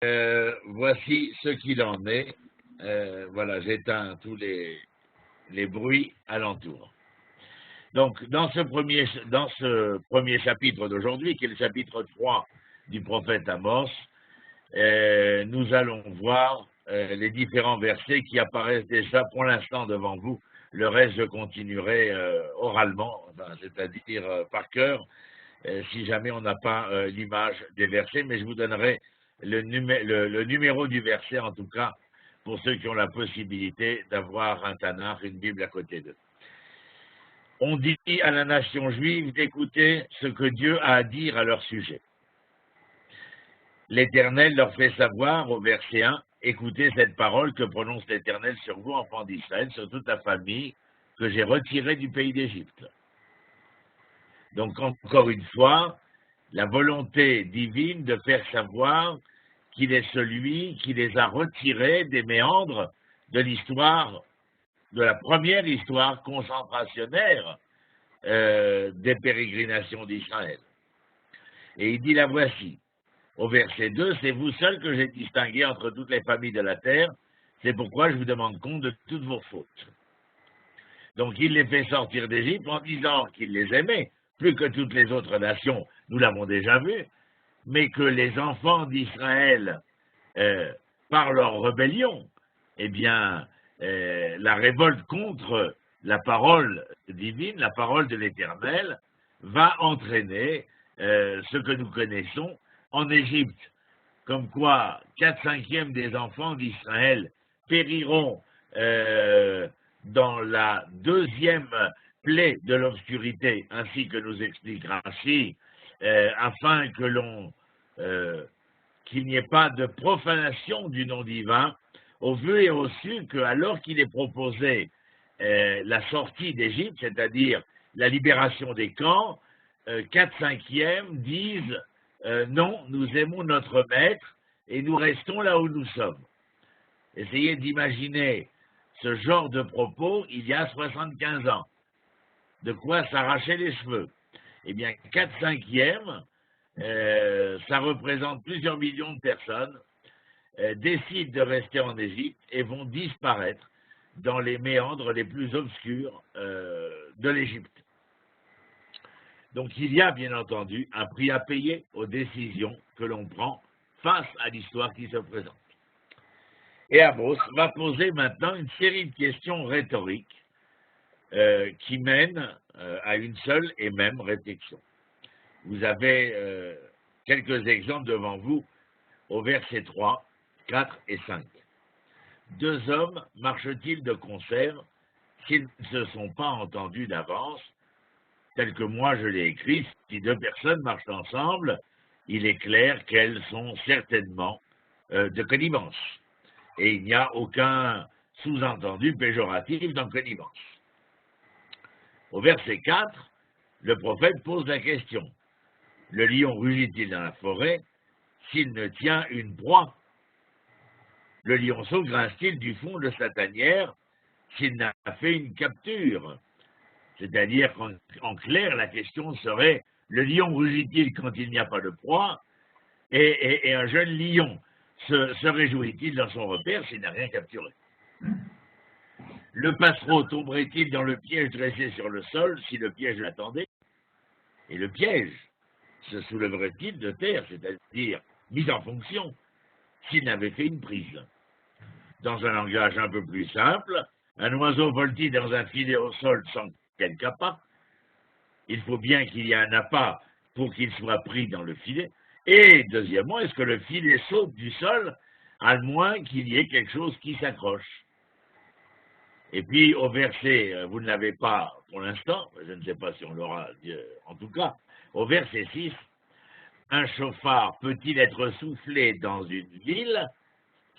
Voici ce qu'il en est. Voilà, j'éteins tous les bruits alentour. Donc, dans ce premier chapitre d'aujourd'hui, qui est le chapitre 3 du prophète Amos, nous allons voir les différents versets qui apparaissent déjà pour l'instant devant vous. Le reste, je continuerai oralement, c'est-à-dire par cœur, si jamais on n'a pas l'image des versets, mais je vous donnerai le numéro du verset, en tout cas, pour ceux qui ont la possibilité d'avoir un Tanakh, une Bible à côté d'eux. On dit à la nation juive d'écouter ce que Dieu a à dire à leur sujet. L'Éternel leur fait savoir, au verset 1, écoutez cette parole que prononce l'Éternel sur vous, enfants d'Israël, sur toute la famille que j'ai retirée du pays d'Égypte. Donc, encore une fois, la volonté divine de faire savoir qu'il est celui qui les a retirés des méandres de l'histoire, de la première histoire concentrationnaire des pérégrinations d'Israël. Et il dit, la voici. Au verset 2, c'est vous seul que j'ai distingué entre toutes les familles de la terre, c'est pourquoi je vous demande compte de toutes vos fautes. Donc il les fait sortir d'Égypte en disant qu'il les aimait, plus que toutes les autres nations, nous l'avons déjà vu, mais que les enfants d'Israël, par leur rébellion, eh bien, la révolte contre la parole divine, la parole de l'Éternel, va entraîner ce que nous connaissons en Égypte, comme quoi 4/5 des enfants d'Israël périront dans la deuxième plaie de l'obscurité, ainsi que nous explique Rashi, afin que qu'il n'y ait pas de profanation du nom divin, au vu et au su qu'alors qu'il est proposé la sortie d'Égypte, c'est-à-dire la libération des camps, 4/5 disent non, nous aimons notre maître et nous restons là où nous sommes. Essayez d'imaginer ce genre de propos il y a 75 ans. De quoi s'arracher les cheveux. Eh bien, 4/5, ça représente plusieurs millions de personnes, décident de rester en Égypte et vont disparaître dans les méandres les plus obscurs de l'Égypte. Donc il y a bien entendu un prix à payer aux décisions que l'on prend face à l'histoire qui se présente. Et Amos va poser maintenant une série de questions rhétoriques qui mènent à une seule et même réflexion. Vous avez quelques exemples devant vous au verset 3, 4 et 5. Deux hommes marchent-ils de concert s'ils ne se sont pas entendus d'avance? Tel que moi je l'ai écrit, si deux personnes marchent ensemble, il est clair qu'elles sont certainement de connivence. Et il n'y a aucun sous-entendu péjoratif dans connivence. Au verset 4, le prophète pose la question. Le lion rugit-il dans la forêt s'il ne tient une proie? Le lionceau grince-t-il du fond de sa tanière s'il n'a fait une capture? C'est-à-dire qu'en clair, la question serait, le lion rugit-il quand il n'y a pas de proie, et un jeune lion se réjouit-il dans son repère s'il n'a rien capturé? Le passereau tomberait-il dans le piège dressé sur le sol si le piège l'attendait? Et le piège se soulèverait-il de terre, c'est-à-dire mis en fonction, s'il n'avait fait une prise? Dans un langage un peu plus simple, un oiseau vole-t-il dans un filet au sol sans quelque appât? Il faut bien qu'il y ait un appât pour qu'il soit pris dans le filet. Et deuxièmement, est-ce que le filet saute du sol à moins qu'il y ait quelque chose qui s'accroche? Et puis au verset, vous ne l'avez pas pour l'instant, je ne sais pas si on l'aura, en tout cas, au verset 6, un chauffard peut-il être soufflé dans une ville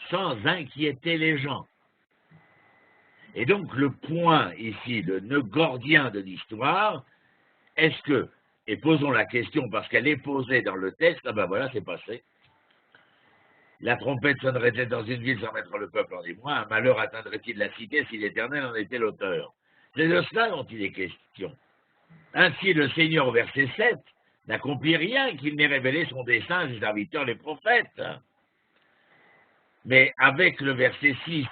sans inquiéter les gens? Et donc le point ici, le nœud gordien de l'histoire, est-ce que, et posons la question parce qu'elle est posée dans le texte, ah ben voilà, c'est passé. La trompette sonnerait-elle dans une ville sans mettre le peuple en émoi? Un malheur atteindrait-il la cité si l'Éternel en était l'auteur? C'est de cela dont il est question. Ainsi le Seigneur, au verset 7, n'accomplit rien qu'il n'ait révélé son dessein à ses serviteurs les prophètes. Mais avec le verset 6,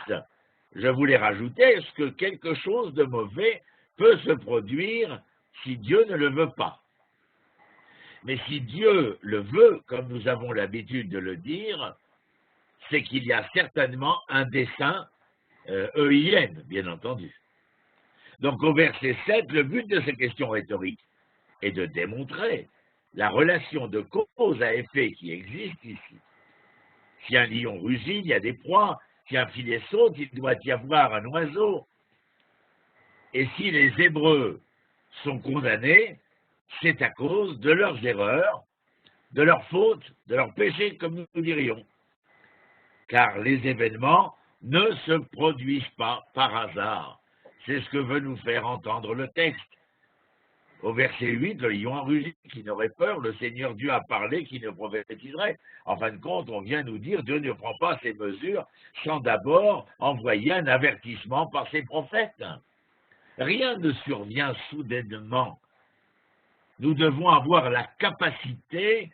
je voulais rajouter, est-ce que quelque chose de mauvais peut se produire si Dieu ne le veut pas? Mais si Dieu le veut, comme nous avons l'habitude de le dire, c'est qu'il y a certainement un dessein EIN, bien entendu. Donc au verset 7, le but de ces questions rhétoriques est de démontrer la relation de cause à effet qui existe ici. Si un lion rugit, il y a des proies. Si un filet saute, il doit y avoir un oiseau. Et si les Hébreux sont condamnés, c'est à cause de leurs erreurs, de leurs fautes, de leurs péchés, comme nous dirions. Car les événements ne se produisent pas par hasard. C'est ce que veut nous faire entendre le texte. Au verset 8, le lion a rugi, qui n'aurait peur, le Seigneur Dieu a parlé, qui ne prophétiserait. En fin de compte, on vient nous dire, Dieu ne prend pas ses mesures sans d'abord envoyer un avertissement par ses prophètes. Rien ne survient soudainement. Nous devons avoir la capacité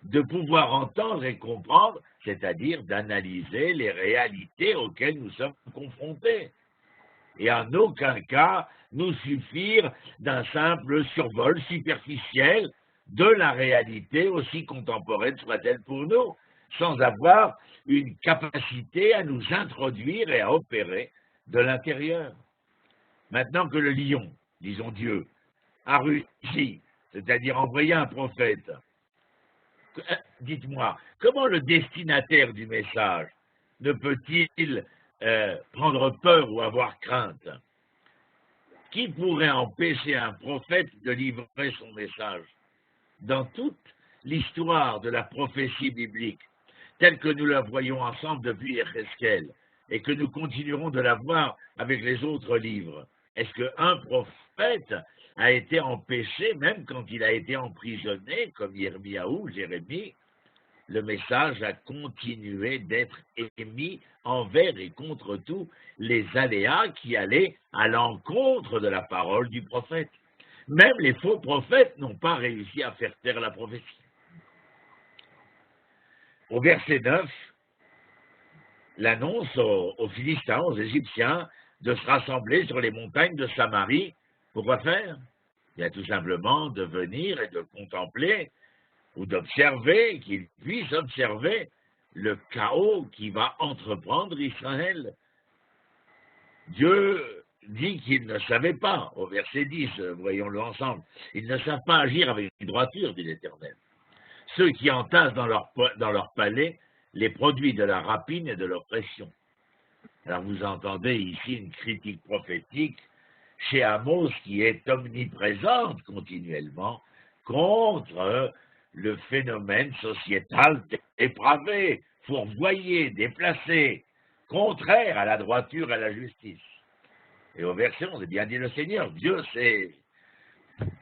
de pouvoir entendre et comprendre, c'est-à-dire d'analyser les réalités auxquelles nous sommes confrontés. Et en aucun cas nous suffire d'un simple survol superficiel de la réalité, aussi contemporaine soit-elle pour nous, sans avoir une capacité à nous introduire et à opérer de l'intérieur. Maintenant que le lion, disons Dieu, a réussi, c'est-à-dire envoyé un prophète, dites-moi, comment le destinataire du message ne peut-il prendre peur ou avoir crainte? Qui pourrait empêcher un prophète de livrer son message? Dans toute l'histoire de la prophétie biblique, telle que nous la voyons ensemble depuis Ézéchiel, et que nous continuerons de la voir avec les autres livres, est-ce qu'un prophète a été empêché, même quand il a été emprisonné, comme Yirmiyahu, Jérémie, le message a continué d'être émis envers et contre tous les aléas qui allaient à l'encontre de la parole du prophète. Même les faux prophètes n'ont pas réussi à faire taire la prophétie. Au verset 9, l'annonce aux Philistins, aux Égyptiens, de se rassembler sur les montagnes de Samarie. Pourquoi faire? Bien tout simplement de venir et de contempler ou d'observer, qu'ils puissent observer le chaos qui va entreprendre Israël. Dieu dit qu'ils ne savaient pas, au verset 10, voyons-le ensemble, ils ne savent pas agir avec droiture, dit l'Éternel. Ceux qui entassent dans leur palais les produits de la rapine et de l'oppression. Alors vous entendez ici une critique prophétique chez Amos qui est omniprésente continuellement contre le phénomène sociétal dépravé, fourvoyé, déplacé, contraire à la droiture et à la justice. Et au verset 11, bien dit le Seigneur, Dieu c'est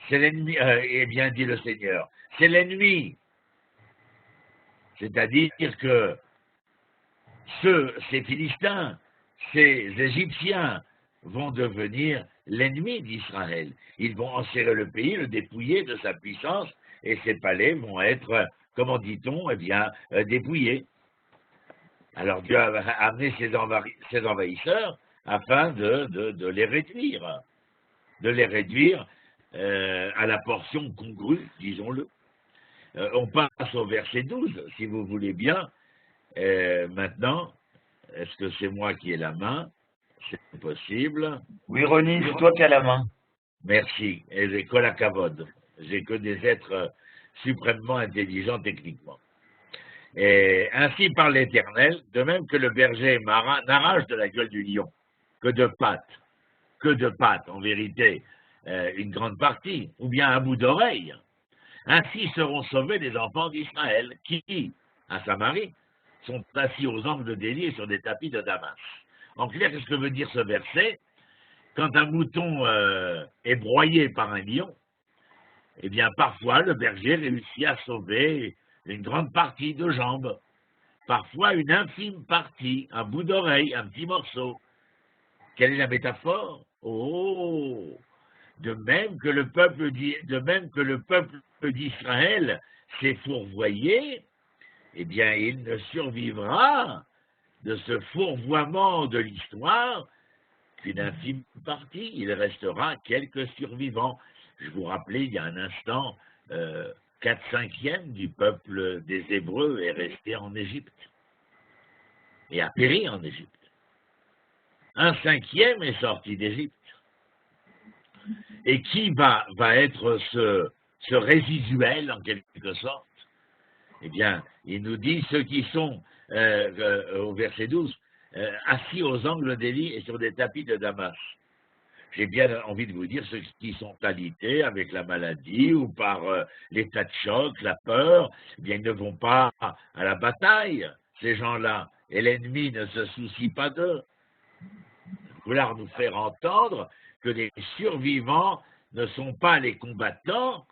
l'ennemi, et bien dit le Seigneur, c'est l'ennemi. C'est-à-dire que ces Philistins, ces Égyptiens vont devenir l'ennemi d'Israël. Ils vont enserrer le pays, le dépouiller de sa puissance, et ses palais vont être, comment dit-on, eh bien, dépouillés. Alors Dieu a amené ses envahisseurs afin de les réduire, à la portion congrue, disons-le. On passe au verset 12, si vous voulez bien. Maintenant, est-ce que c'est moi qui ai la main? C'est possible. Oui, Ronnie, c'est toi qui as la main. Merci. Et j'ai que la cavode. J'ai que des êtres suprêmement intelligents techniquement. Et ainsi parle l'Éternel, de même que le berger n'arrache de la gueule du lion que de pattes, en vérité, une grande partie, ou bien un bout d'oreille. Ainsi seront sauvés les enfants d'Israël, qui, à Samarie, sont assis aux angles de délier sur des tapis de Damas. En clair, qu'est-ce que veut dire ce verset? Quand un mouton est broyé par un lion, eh bien, parfois, le berger réussit à sauver une grande partie de jambe, parfois une infime partie, un bout d'oreille, un petit morceau. Quelle est la métaphore? Oh! De même que le peuple d'Israël s'est fourvoyé, eh bien, il ne survivra de ce fourvoiement de l'histoire qu'une infime partie. Il restera quelques survivants. Je vous rappelais il y a un instant, 4/5 du peuple des Hébreux est resté en Égypte et a péri en Égypte. 1/5 est sorti d'Égypte. Et qui va être ce résiduel, en quelque sorte? Eh bien, il nous dit ceux qui sont, au verset 12, assis aux angles des lits et sur des tapis de Damas. J'ai bien envie de vous dire ceux qui sont alités avec la maladie ou par l'état de choc, la peur, eh bien, ils ne vont pas à la bataille, ces gens-là, et l'ennemi ne se soucie pas d'eux. Vouloir nous faire entendre que les survivants ne sont pas les combattants,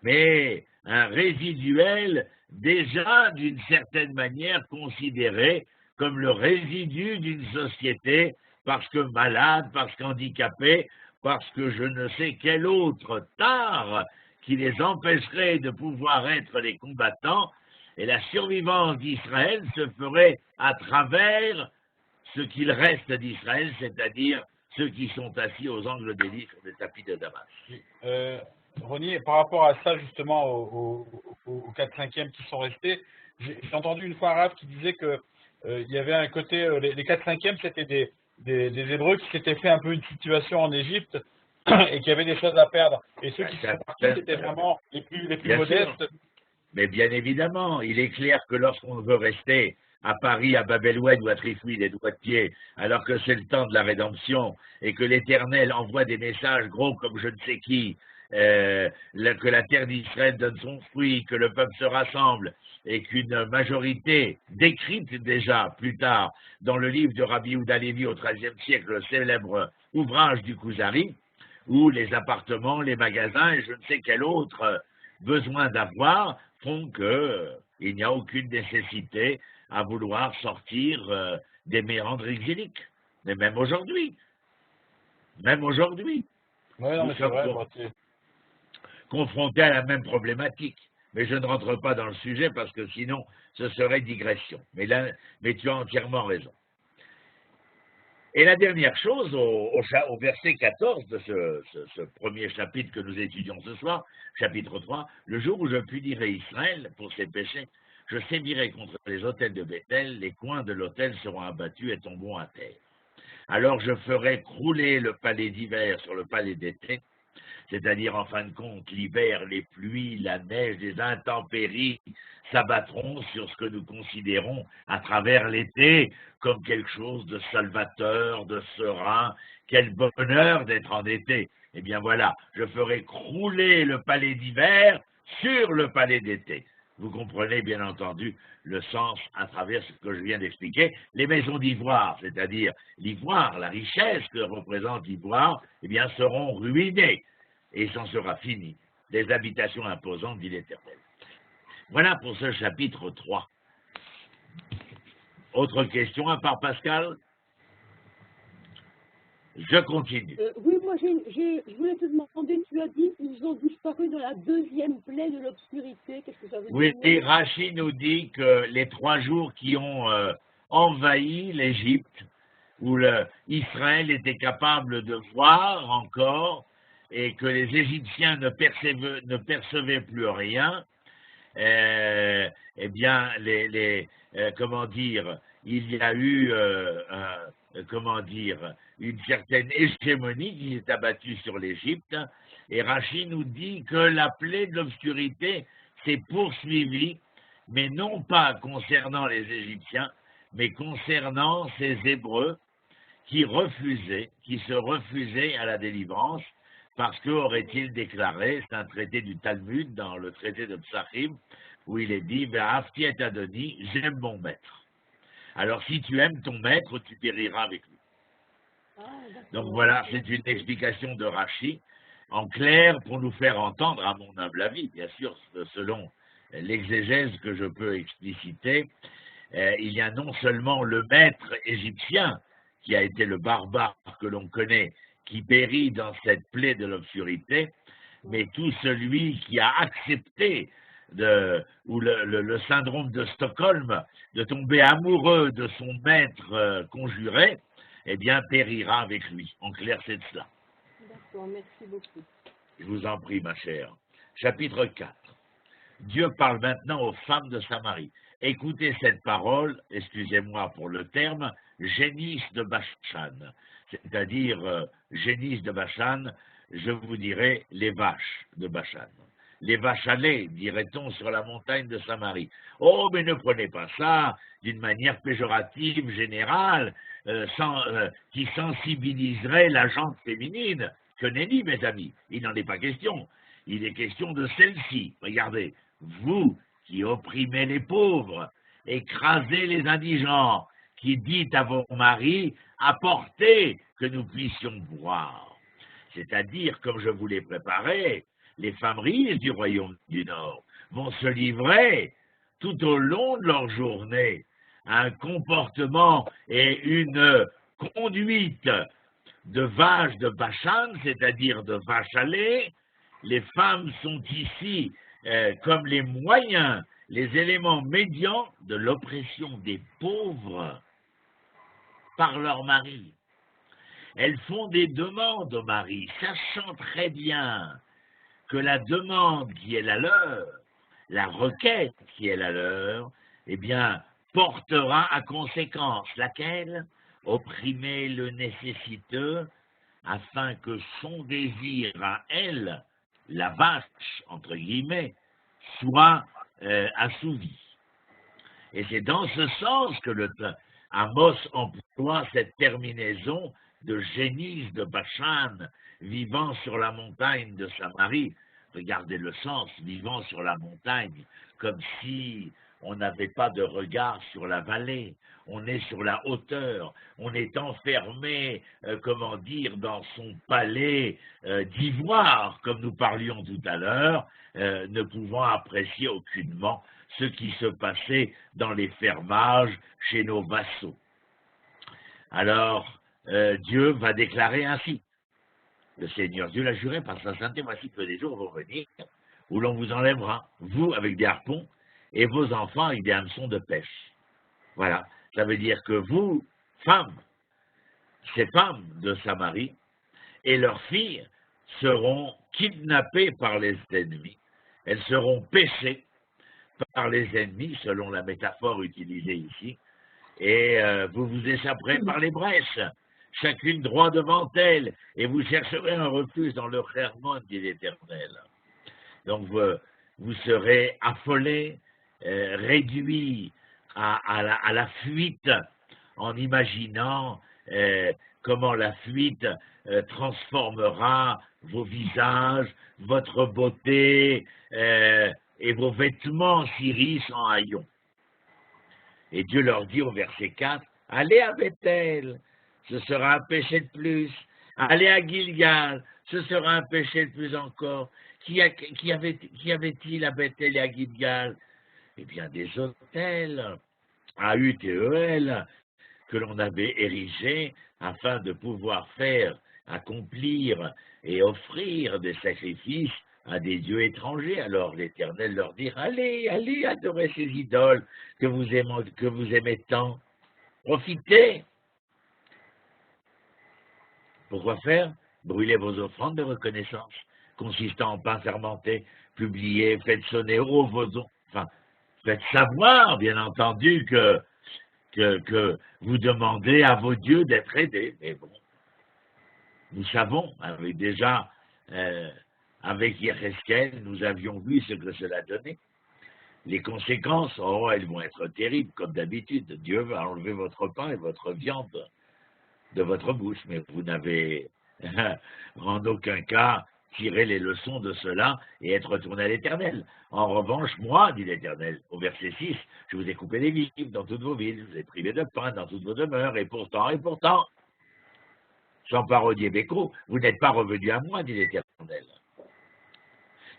mais un résiduel déjà d'une certaine manière considéré comme le résidu d'une société parce que malade, parce qu'handicapé, parce que je ne sais quel autre tare qui les empêcherait de pouvoir être les combattants, et la survivance d'Israël se ferait à travers ce qu'il reste d'Israël, c'est-à-dire ceux qui sont assis aux angles des lits sur des tapis de Damas. Ronnie, par rapport à ça, justement, aux 4/5 qui sont restés, j'ai entendu une fois Rav qui disait que il y avait un côté, les 4/5 c'était des Hébreux qui s'étaient fait un peu une situation en Égypte et qui avaient des choses à perdre. Et ceux qui sont partis, c'était vraiment les plus modestes. Sûr. Mais bien évidemment, il est clair que lorsqu'on veut rester à Paris, à Babel-Oued ou à Trifouille, les doigts de pied, alors que c'est le temps de la rédemption et que l'Éternel envoie des messages gros comme je ne sais qui, que la terre d'Israël donne son fruit, que le peuple se rassemble et qu'une majorité décrite déjà plus tard dans le livre de Rabbi Yehuda Lévi au XIIIe siècle, le célèbre ouvrage du Kuzari, où les appartements, les magasins et je ne sais quel autre besoin d'avoir font qu'il n'y a aucune nécessité à vouloir sortir des méandres exiliques. Mais même aujourd'hui, Oui, non, mais c'est vrai. Confrontés à la même problématique. Mais je ne rentre pas dans le sujet parce que sinon, ce serait digression. Mais tu as entièrement raison. Et la dernière chose, au verset 14 de ce premier chapitre que nous étudions ce soir, chapitre 3, le jour où je punirai Israël pour ses péchés, je sémirai contre les autels de Bethel, les coins de l'autel seront abattus et tomberont à terre. Alors je ferai crouler le palais d'hiver sur le palais d'été, c'est-à-dire en fin de compte, l'hiver, les pluies, la neige, les intempéries s'abattront sur ce que nous considérons à travers l'été comme quelque chose de salvateur, de serein. Quel bonheur d'être en été. Eh bien voilà, je ferai crouler le palais d'hiver sur le palais d'été. Vous comprenez bien entendu le sens à travers ce que je viens d'expliquer. Les maisons d'ivoire, c'est-à-dire l'ivoire, la richesse que représente l'ivoire, eh bien seront ruinées. Et s'en sera fini, des habitations imposantes, dit l'Éternel. Voilà pour ce chapitre 3. Autre question à part Pascal? Je continue. Oui, moi je voulais te demander, tu as dit qu'ils ont disparu dans la deuxième plaie de l'obscurité, qu'est-ce que ça veut dire? Oui, et Rachid nous dit que les 3 jours qui ont envahi l'Égypte, où Israël était capable de voir encore, et que les Égyptiens ne percevaient plus rien, eh bien, comment dire, il y a eu, une certaine hégémonie qui s'est abattue sur l'Égypte, et Rachid nous dit que la plaie de l'obscurité s'est poursuivie, mais non pas concernant les Égyptiens, mais concernant ces Hébreux qui se refusaient à la délivrance, parce qu'aurait-il déclaré, c'est un traité du Talmud, dans le traité de Psachim, où il est dit « Ve'afti et Adoni, j'aime mon maître ». Alors si tu aimes ton maître, tu périras avec lui. Donc voilà, c'est une explication de Rachi, en clair, pour nous faire entendre, à mon humble avis, bien sûr, selon l'exégèse que je peux expliciter, il y a non seulement le maître égyptien, qui a été le barbare que l'on connaît, qui périt dans cette plaie de l'obscurité, mais tout celui qui a accepté ou le syndrome de Stockholm, de tomber amoureux de son maître conjuré, eh bien, périra avec lui. En clair, c'est de cela. D'accord, merci beaucoup. Je vous en prie, ma chère. Chapitre 4. Dieu parle maintenant aux femmes de Samarie. Écoutez cette parole, excusez-moi pour le terme, génisse de Bachan, c'est-à-dire génisse de Bachan, je vous dirais les vaches de Bachan. Les vaches à lait, dirait-on, sur la montagne de Samarie. Oh, mais ne prenez pas ça d'une manière péjorative, générale, qui sensibiliserait la gente féminine. Que nenni, mes amis, il n'en est pas question. Il est question de celle-ci. Regardez, vous qui opprimez les pauvres, écrasez les indigents, qui dites à vos maris, apportez que nous puissions boire. C'est-à-dire, comme je vous l'ai préparé, les femmes riches du royaume du Nord vont se livrer tout au long de leur journée à un comportement et une conduite de vaches de Bachan, c'est-à-dire de vaches à lait. Les femmes sont ici comme les moyens, les éléments médians de l'oppression des pauvres par leur mari. Elles font des demandes au mari, sachant très bien que la demande qui est la leur, la requête qui est la leur, eh bien, portera à conséquence laquelle opprimer le nécessiteux afin que son désir à elle, la vache, entre guillemets, soit assouvi. Et c'est dans ce sens que Amos emploie cette terminaison de génisse de Bachan, vivant sur la montagne de Samarie. Regardez le sens, vivant sur la montagne, comme si on n'avait pas de regard sur la vallée, on est sur la hauteur, on est enfermé, comment dire, dans son palais d'ivoire, comme nous parlions tout à l'heure, ne pouvant apprécier aucunement ce qui se passait dans les fermages chez nos vassaux. Alors, Dieu va déclarer ainsi. Le Seigneur Dieu l'a juré par sa sainteté, voici que des jours vont venir où l'on vous enlèvera, vous avec des harpons, et vos enfants avec des hameçons de pêche. Voilà, ça veut dire que vous, femmes, ces femmes de Samarie, et leurs filles seront kidnappées par les ennemis, elles seront pêchées par les ennemis, selon la métaphore utilisée ici, et vous vous échapperez par les brèches, chacune droit devant elle, et vous chercherez un refuge dans le Hermon, dit l'Éternel. Donc vous serez affolés, réduits à la fuite, en imaginant comment la fuite transformera vos visages, votre beauté et vos vêtements s'irissent en haillons. Et Dieu leur dit au verset 4, « Allez à Bethel, ce sera un péché de plus. Allez à Gilgal, ce sera un péché de plus encore. Qui avait-il à Bethel et à Gilgal? Eh bien, des hôtels à Utéel que l'on avait érigés afin de pouvoir accomplir et offrir des sacrifices à des dieux étrangers. Alors l'Éternel leur dit, allez, allez adorer ces idoles que vous aimez tant. Profitez. Pourquoi faire? Brûlez vos offrandes de reconnaissance, consistant en pain fermenté, publiez, faites sonner faites savoir, bien entendu, que vous demandez à vos dieux d'être aidés. Mais bon, nous savons, avec Yéhezkel, nous avions vu ce que cela donnait. Les conséquences, elles vont être terribles, comme d'habitude. Dieu va enlever votre pain et votre viande de votre bouche, mais vous n'avez en aucun cas tiré les leçons de cela et être retourné à l'Éternel. En revanche, moi, dit l'Éternel, au verset 6, je vous ai coupé les vivres dans toutes vos villes, je vous ai privé de pain dans toutes vos demeures, et pourtant, sans parodier Béco, vous n'êtes pas revenu à moi, dit l'Éternel.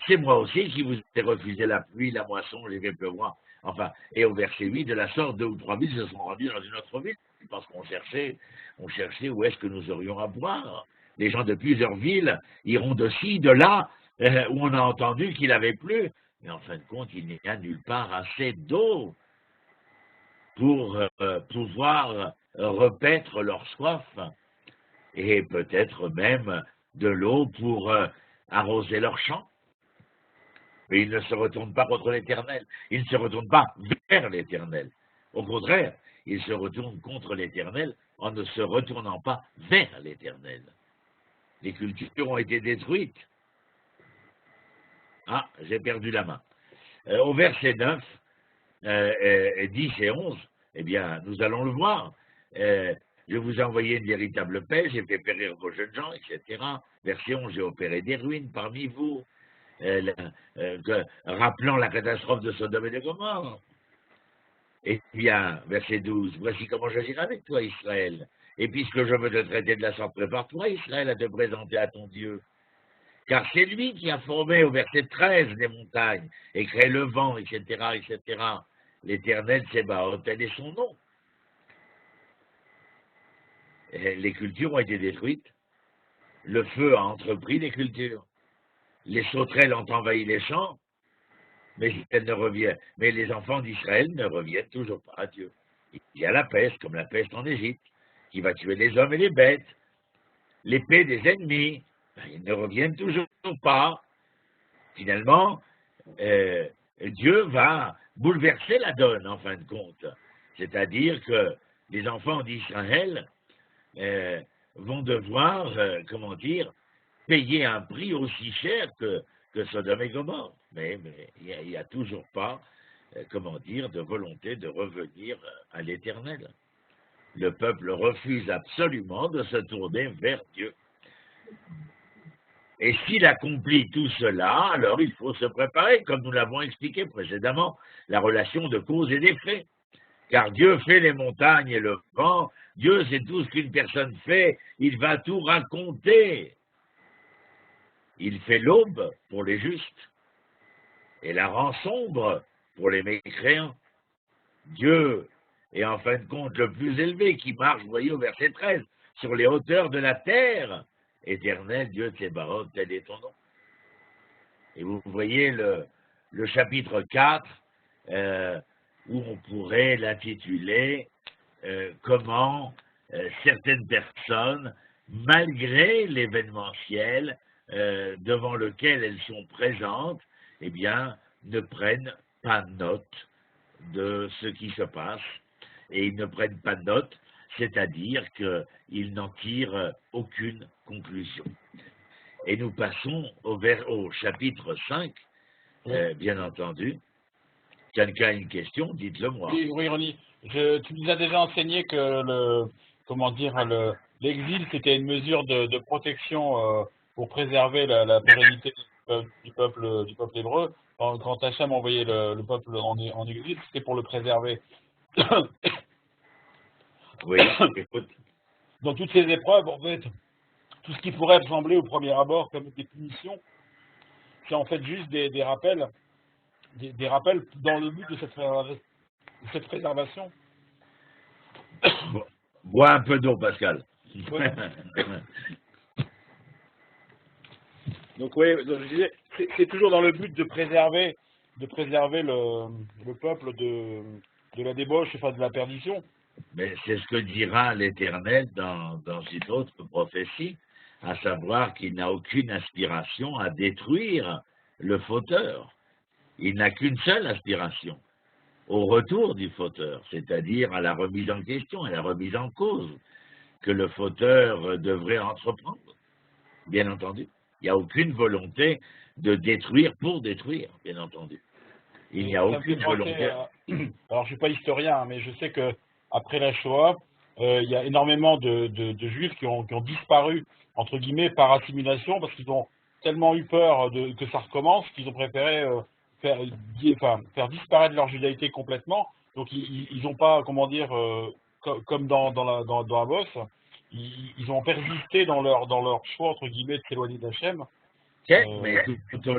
C'est moi aussi qui vous ai refusé la pluie, la moisson, j'ai fait pleuvoir. Enfin, et au verset 8, de la sorte, 2 ou 3 villes se sont rendus dans une autre ville, parce qu'on cherchait où est-ce que nous aurions à boire. Les gens de plusieurs villes iront de ci, de là, où on a entendu qu'il avait plu, mais en fin de compte, il n'y a nulle part assez d'eau pour pouvoir repaître leur soif, et peut-être même de l'eau pour arroser leurs champs. Mais ils ne se retournent pas contre l'Éternel, ils ne se retournent pas vers l'Éternel. Au contraire, ils se retournent contre l'Éternel en ne se retournant pas vers l'Éternel. Les cultures ont été détruites. Ah, j'ai perdu la main. Au verset 9, 10 et 11, eh bien, nous allons le voir. Je vous ai envoyé une véritable paix, j'ai fait périr vos jeunes gens, etc. Verset 11, j'ai opéré des ruines parmi vous, rappelant la catastrophe de Sodome et de Gomorrhe. Eh bien, verset 12, voici comment j'agirai avec toi, Israël. Et puisque je veux te traiter de la sorte, prépare-toi, Israël, à te présenter à ton Dieu. Car c'est lui qui a formé, au verset 13, les montagnes, et créé le vent, etc., etc. L'Éternel Tsébaoth, tel est son nom. Et les cultures ont été détruites. Le feu a entrepris les cultures. Les sauterelles ont envahi les champs, mais elles ne reviennent. Mais les enfants d'Israël ne reviennent toujours pas à Dieu. Il y a la peste, comme la peste en Égypte, qui va tuer les hommes et les bêtes. L'épée des ennemis, ils ne reviennent toujours pas. Finalement, Dieu va bouleverser la donne, en fin de compte. C'est-à-dire que les enfants d'Israël vont devoir, payer un prix aussi cher que Sodome et Gomorrhe. Mais il n'y a toujours pas, de volonté de revenir à l'Éternel. Le peuple refuse absolument de se tourner vers Dieu. Et s'il accomplit tout cela, alors il faut se préparer, comme nous l'avons expliqué précédemment, la relation de cause et d'effet. Car Dieu fait les montagnes et le vent, Dieu sait tout ce qu'une personne fait, il va tout raconter. Il fait l'aube pour les justes et la rend sombre pour les mécréants. Dieu est en fin de compte le plus élevé qui marche, vous voyez au verset 13, sur les hauteurs de la terre. Éternel Dieu Tsébaoth, tel est ton nom. Et vous voyez le chapitre 4, où on pourrait l'intituler comment certaines personnes, malgré l'événementiel devant lequel elles sont présentes, eh bien, ne prennent pas note de ce qui se passe, et ils ne prennent pas note, c'est-à-dire qu'ils n'en tirent aucune conclusion. Et nous passons au chapitre 5, bien entendu. Quelqu'un a une question, dites-le moi. Oui, Ronnie, tu nous as déjà enseigné que l'exil, c'était une mesure de protection pour préserver la pérennité du peuple hébreu. Quand Hachem envoyait le peuple en exil, c'était pour le préserver. Oui, écoute. Dans toutes ces épreuves, en fait, tout ce qui pourrait sembler au premier abord comme des punitions, c'est en fait juste des rappels, des rappels dans le but de cette préservation. Bois un peu d'eau, Pascal. Ouais. Donc oui, je disais, c'est toujours dans le but de préserver le peuple de la débauche, enfin de la perdition. Mais c'est ce que dira l'Éternel dans une autre prophétie, à savoir qu'il n'a aucune aspiration à détruire le fauteur. Il n'a qu'une seule aspiration, au retour du fauteur, c'est-à-dire à la remise en question, à la remise en cause que le fauteur devrait entreprendre, bien entendu. Il n'y a aucune volonté de détruire pour détruire, bien entendu. Il n'y a aucune volonté. Alors, je ne suis pas historien, mais je sais que après la Shoah, il y a énormément de Juifs qui ont disparu, entre guillemets, par assimilation, parce qu'ils ont tellement eu peur que ça recommence qu'ils ont préféré faire disparaître leur judaïté complètement. Donc, ils n'ont pas, comme dans la bosse, ils ont persisté dans leur choix, entre guillemets, de s'éloigner d'Hachem. Mais tout au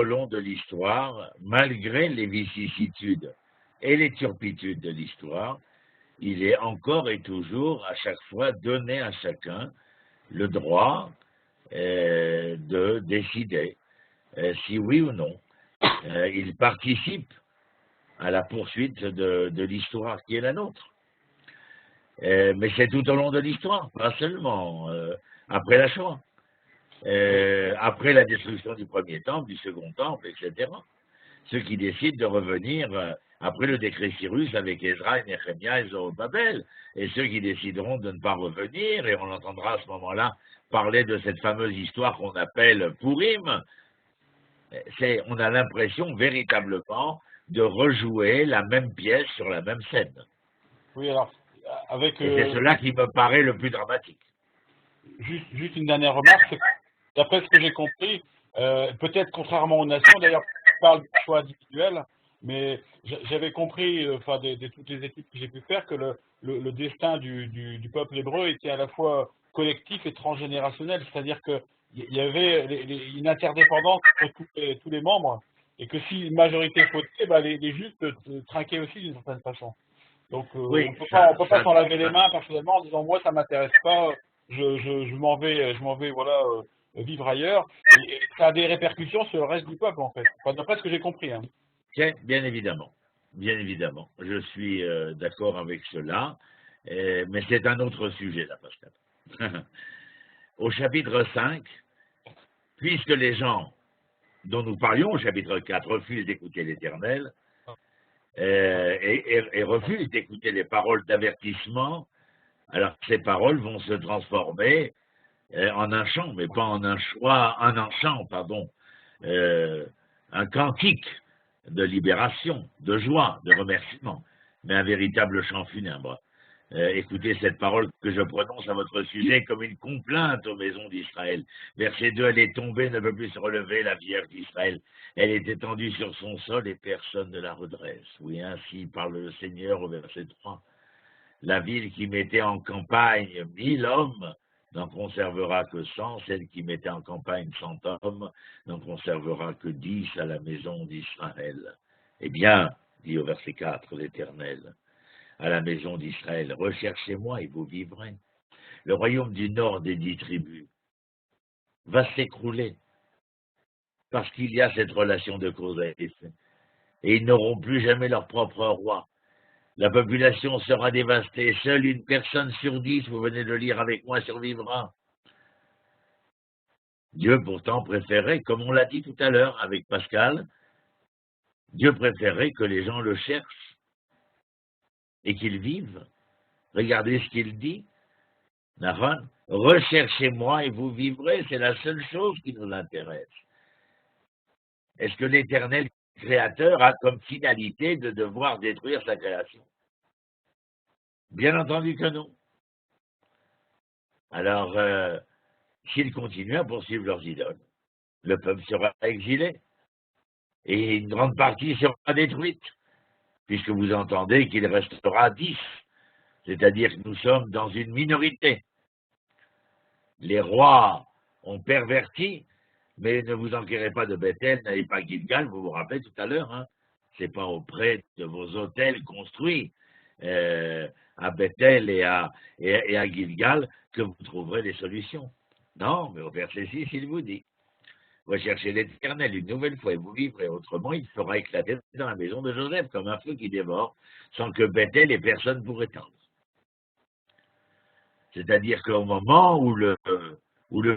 long de l'histoire, malgré les vicissitudes et les turpitudes de l'histoire, il est encore et toujours, à chaque fois, donné à chacun le droit de décider si oui ou non il participe à la poursuite de l'histoire qui est la nôtre. Mais c'est tout au long de l'histoire, pas seulement après la Shoah, après la destruction du premier temple, du second temple, etc. Ceux qui décident de revenir après le décret Cyrus avec Ezra, Néhémia et Zorobabel, et ceux qui décideront de ne pas revenir, et on entendra à ce moment-là parler de cette fameuse histoire qu'on appelle Purim. On a l'impression véritablement de rejouer la même pièce sur la même scène. Oui, alors, avec... Et c'est cela qui me paraît le plus dramatique. Juste une dernière remarque, c'est que, d'après ce que j'ai compris, peut-être contrairement aux nations, d'ailleurs, je parle de choix individuel, mais j'avais compris, de toutes les études que j'ai pu faire, que le destin du peuple hébreu était à la fois collectif et transgénérationnel, c'est-à-dire qu'il y avait une interdépendance entre tous les membres, et que si une majorité fautait, les juifs trinquaient aussi d'une certaine façon. Donc Oui, on peut pas s'en laver les mains personnellement en disant moi ça m'intéresse pas, je m'en vais voilà vivre ailleurs. Et ça a des répercussions sur le reste du peuple en fait. Enfin, d'après ce que j'ai compris. Hein. Okay, bien évidemment, je suis d'accord avec cela, mais c'est un autre sujet là, Pascal. Au chapitre 5, puisque les gens dont nous parlions au chapitre 4 refusent d'écouter l'Éternel, et refusent d'écouter les paroles d'avertissement, alors ces paroles vont se transformer en un chant, mais pas en un chant, un cantique de libération, de joie, de remerciement, mais un véritable chant funèbre. Écoutez cette parole que je prononce à votre sujet comme une complainte aux maisons d'Israël. Verset 2, elle est tombée, ne peut plus se relever, la Vierge d'Israël. Elle est étendue sur son sol et personne ne la redresse. Oui, ainsi parle le Seigneur au verset 3. La ville qui mettait en campagne 1000 hommes n'en conservera que 100. Celle qui mettait en campagne 100 hommes n'en conservera que 10 à la maison d'Israël. Eh bien, dit au verset 4 l'Éternel, à la maison d'Israël, recherchez-moi et vous vivrez. Le royaume du nord des 10 tribus va s'écrouler parce qu'il y a cette relation de cause à effet. Et ils n'auront plus jamais leur propre roi. La population sera dévastée. Seule une personne sur 10, vous venez de lire avec moi, survivra. Dieu pourtant préférait, comme on l'a dit tout à l'heure avec Pascal, Dieu préférait que les gens le cherchent et qu'ils vivent. Regardez ce qu'il dit. Nahon, recherchez-moi et vous vivrez, c'est la seule chose qui nous intéresse. Est-ce que l'Éternel Créateur a comme finalité de devoir détruire sa création? Bien entendu que non. Alors, s'ils continuent à poursuivre leurs idoles, le peuple sera exilé et une grande partie sera détruite, puisque vous entendez qu'il restera 10, c'est-à-dire que nous sommes dans une minorité. Les rois ont perverti, mais ne vous enquérez pas de Bethel, n'allez pas à Gilgal, vous vous rappelez tout à l'heure, hein, c'est pas auprès de vos hôtels construits à Bethel et à Gilgal que vous trouverez des solutions. Non, mais au verset 6, il vous dit, recherchez l'Éternel une nouvelle fois et vous vivrez, autrement il fera éclater dans la maison de Joseph comme un feu qui dévore, sans que Bethel et personne pour étendre. C'est-à-dire qu'au moment où le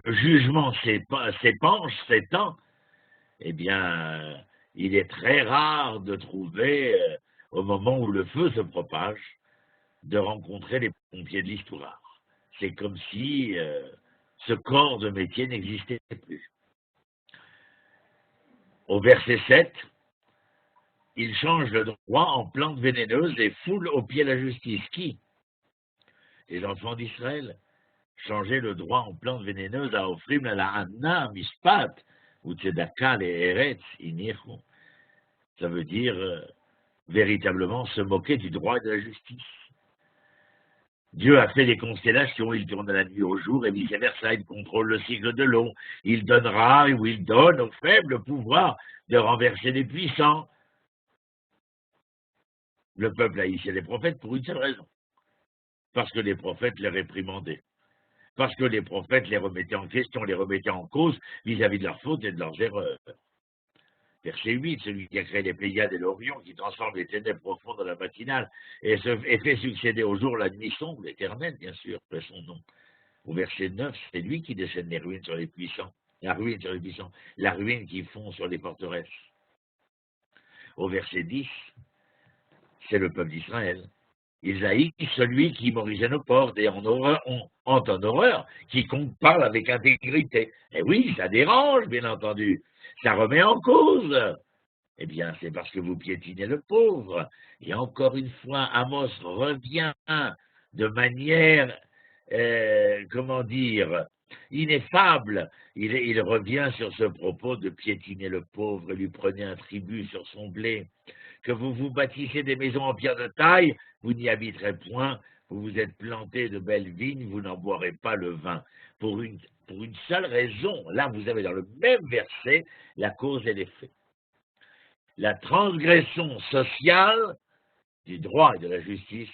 jugement s'étend, eh bien, il est très rare de trouver, au moment où le feu se propage, de rencontrer les pompiers de l'histoire. C'est comme si ce corps de métier n'existait plus. Au verset 7, il change le droit en plante vénéneuse et foule au pied la justice. Qui? Les enfants d'Israël. Changer le droit en plante vénéneuse à Ophrim, à la Hanna, Mispat, ou Tzedaka, les Eretz, Inichu. Ça veut dire véritablement se moquer du droit et de la justice. Dieu a fait les constellations, il tourne la nuit au jour et vice-versa, il contrôle le cycle de l'eau. Il donnera ou il donne aux faibles le pouvoir de renverser les puissants. Le peuple haïssait les prophètes pour une seule raison. Parce que les prophètes les réprimandaient. Parce que les prophètes les remettaient en question, les remettaient en cause vis-à-vis de leurs fautes et de leurs erreurs. Verset 8, celui qui a créé les Pléiades et l'Orion, qui transforme les ténèbres profondes dans la matinale, et fait succéder au jour la nuit sombre, l'Éternel, bien sûr, c'est son nom. Au verset 9, c'est lui qui déchaîne les ruines sur les puissants, la ruine sur les puissants, la ruine qui fond sur les forteresses. Au verset 10, c'est le peuple d'Israël. Ils haïssent celui qui morisait nos portes et en horreur, quiconque parle avec intégrité. Et oui, ça dérange, bien entendu. Ça remet en cause. Eh bien, c'est parce que vous piétinez le pauvre. Et encore une fois, Amos revient de manière, comment dire, ineffable. Il revient sur ce propos de piétiner le pauvre et lui prenez un tribut sur son blé. Que vous vous bâtissez des maisons en pierre de taille, vous n'y habiterez point. Vous vous êtes planté de belles vignes, vous n'en boirez pas le vin. Pour une seule raison, là vous avez dans le même verset la cause et l'effet. La transgression sociale du droit et de la justice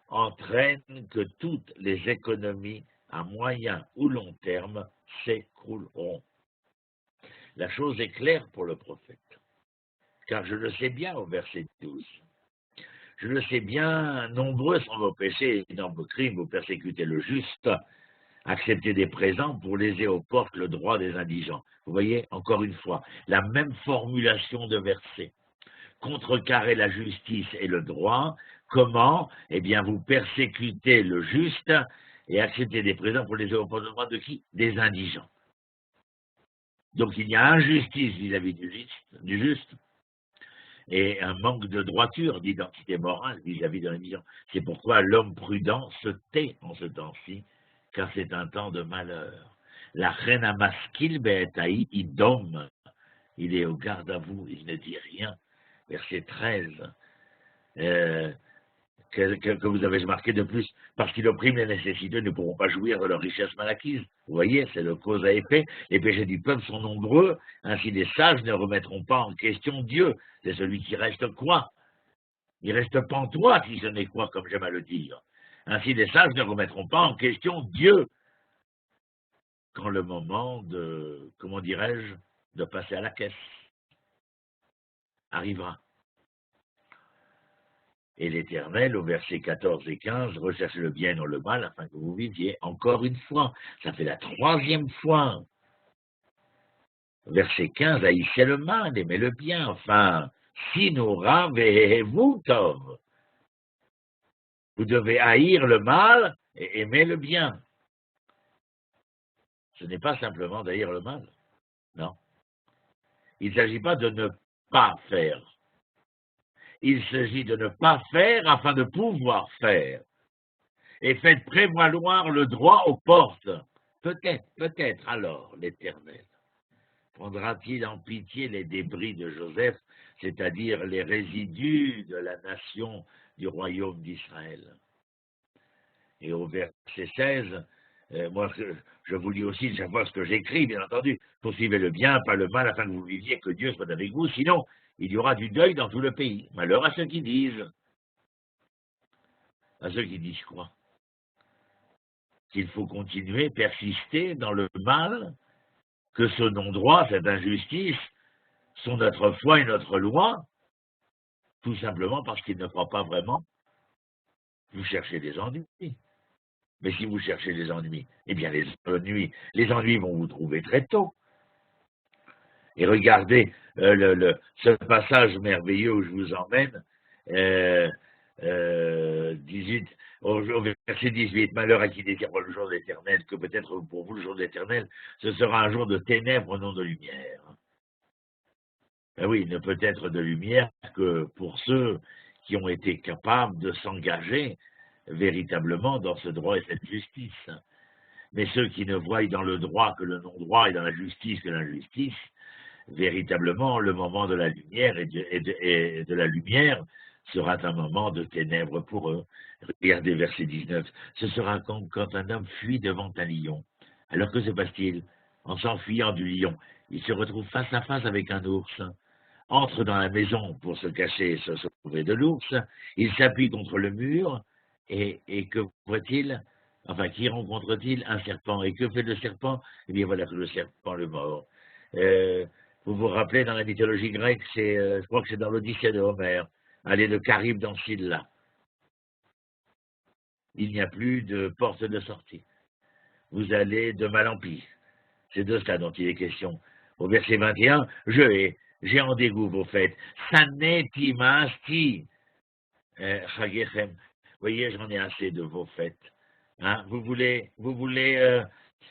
entraîne que toutes les économies à moyen ou long terme s'écrouleront. La chose est claire pour le prophète, car je le sais bien au verset 12. Je le sais bien, nombreux sont vos péchés et dans vos crimes, vous persécutez le juste, acceptez des présents pour léser aux portes le droit des indigents. Vous voyez, encore une fois, la même formulation de verset. Contrecarrer la justice et le droit. Comment? Eh bien, vous persécutez le juste et acceptez des présents pour léser aux portes le droit de qui? Des indigents. Donc, il y a injustice vis-à-vis du juste et un manque de droiture, d'identité morale vis-à-vis de l'indigent. C'est pourquoi l'homme prudent se tait en ce temps-ci, car c'est un temps de malheur. La reine Amaskil Be'etaï, idom, il est au garde à vous, il ne dit rien. Verset 13, que vous avez marqué de plus, parce qu'il opprime les nécessiteux, ne pourront pas jouir de leur richesse mal acquise. Vous voyez, c'est le cause à effet. Les péchés du peuple sont nombreux, ainsi les sages ne remettront pas en question Dieu. C'est celui qui reste quoi? Il reste pantois si ce n'est quoi, comme j'aime à le dire. Ainsi les sages ne remettront pas en question Dieu. Quand le moment de, comment dirais-je, de passer à la caisse arrivera. Et l'Éternel, au verset 14 et 15, recherche le bien et non le mal, afin que vous viviez. Encore une fois, ça fait la 3e fois. Verset 15, haïssez le mal, aimez le bien, enfin, si nous vous tov. Vous devez haïr le mal et aimer le bien. Ce n'est pas simplement d'haïr le mal, non. Il ne s'agit pas de ne pas faire. Il s'agit de ne pas faire afin de pouvoir faire. Et faites prévaloir le droit aux portes. Peut-être alors l'Éternel prendra-t-il en pitié les débris de Joseph, c'est-à-dire les résidus de la nation du royaume d'Israël. Et au verset 16, moi je vous lis aussi chaque fois ce que j'écris, bien entendu, poursuivez le bien, pas le mal, afin que vous viviez, que Dieu soit avec vous, sinon il y aura du deuil dans tout le pays. Malheur à ceux qui disent. À ceux qui disent quoi? Qu'il faut continuer, persister dans le mal, que ce non-droit, cette injustice, sont notre foi et notre loi, tout simplement parce qu'ils ne croient pas vraiment. Vous cherchez des ennuis. Mais si vous cherchez des ennuis, eh bien les ennuis vont vous trouver très tôt. Et regardez ce passage merveilleux où je vous emmène, 18, au verset 18, malheur à qui désire le jour de l'Éternel, que peut-être pour vous le jour de l'Éternel, ce sera un jour de ténèbres, non de lumière. Ben oui, il ne peut être de lumière que pour ceux qui ont été capables de s'engager véritablement dans ce droit et cette justice. Mais ceux qui ne voient dans le droit que le non-droit et dans la justice que l'injustice, véritablement, le moment de la lumière et de la lumière sera un moment de ténèbres pour eux. Regardez verset 19. Ce sera quand un homme fuit devant un lion. Alors que se passe-t-il? En s'enfuyant du lion, il se retrouve face à face avec un ours, entre dans la maison pour se cacher et se sauver de l'ours, il s'appuie contre le mur, et que voit-il? Enfin, qui rencontre-t-il? Un serpent. Et que fait le serpent? Eh bien, voilà que le serpent le mord. Vous vous rappelez, dans la mythologie grecque, je crois que c'est dans l'Odyssée de Homère, allez, le Charybde dans Scylla. Il n'y a plus de porte de sortie. Vous allez de mal en pis. C'est de ça dont il est question. Au verset 21, j'ai en dégoût vos fêtes. Saneti masti. Chagechem. Vous voyez, j'en ai assez de vos fêtes. Hein? Vous voulez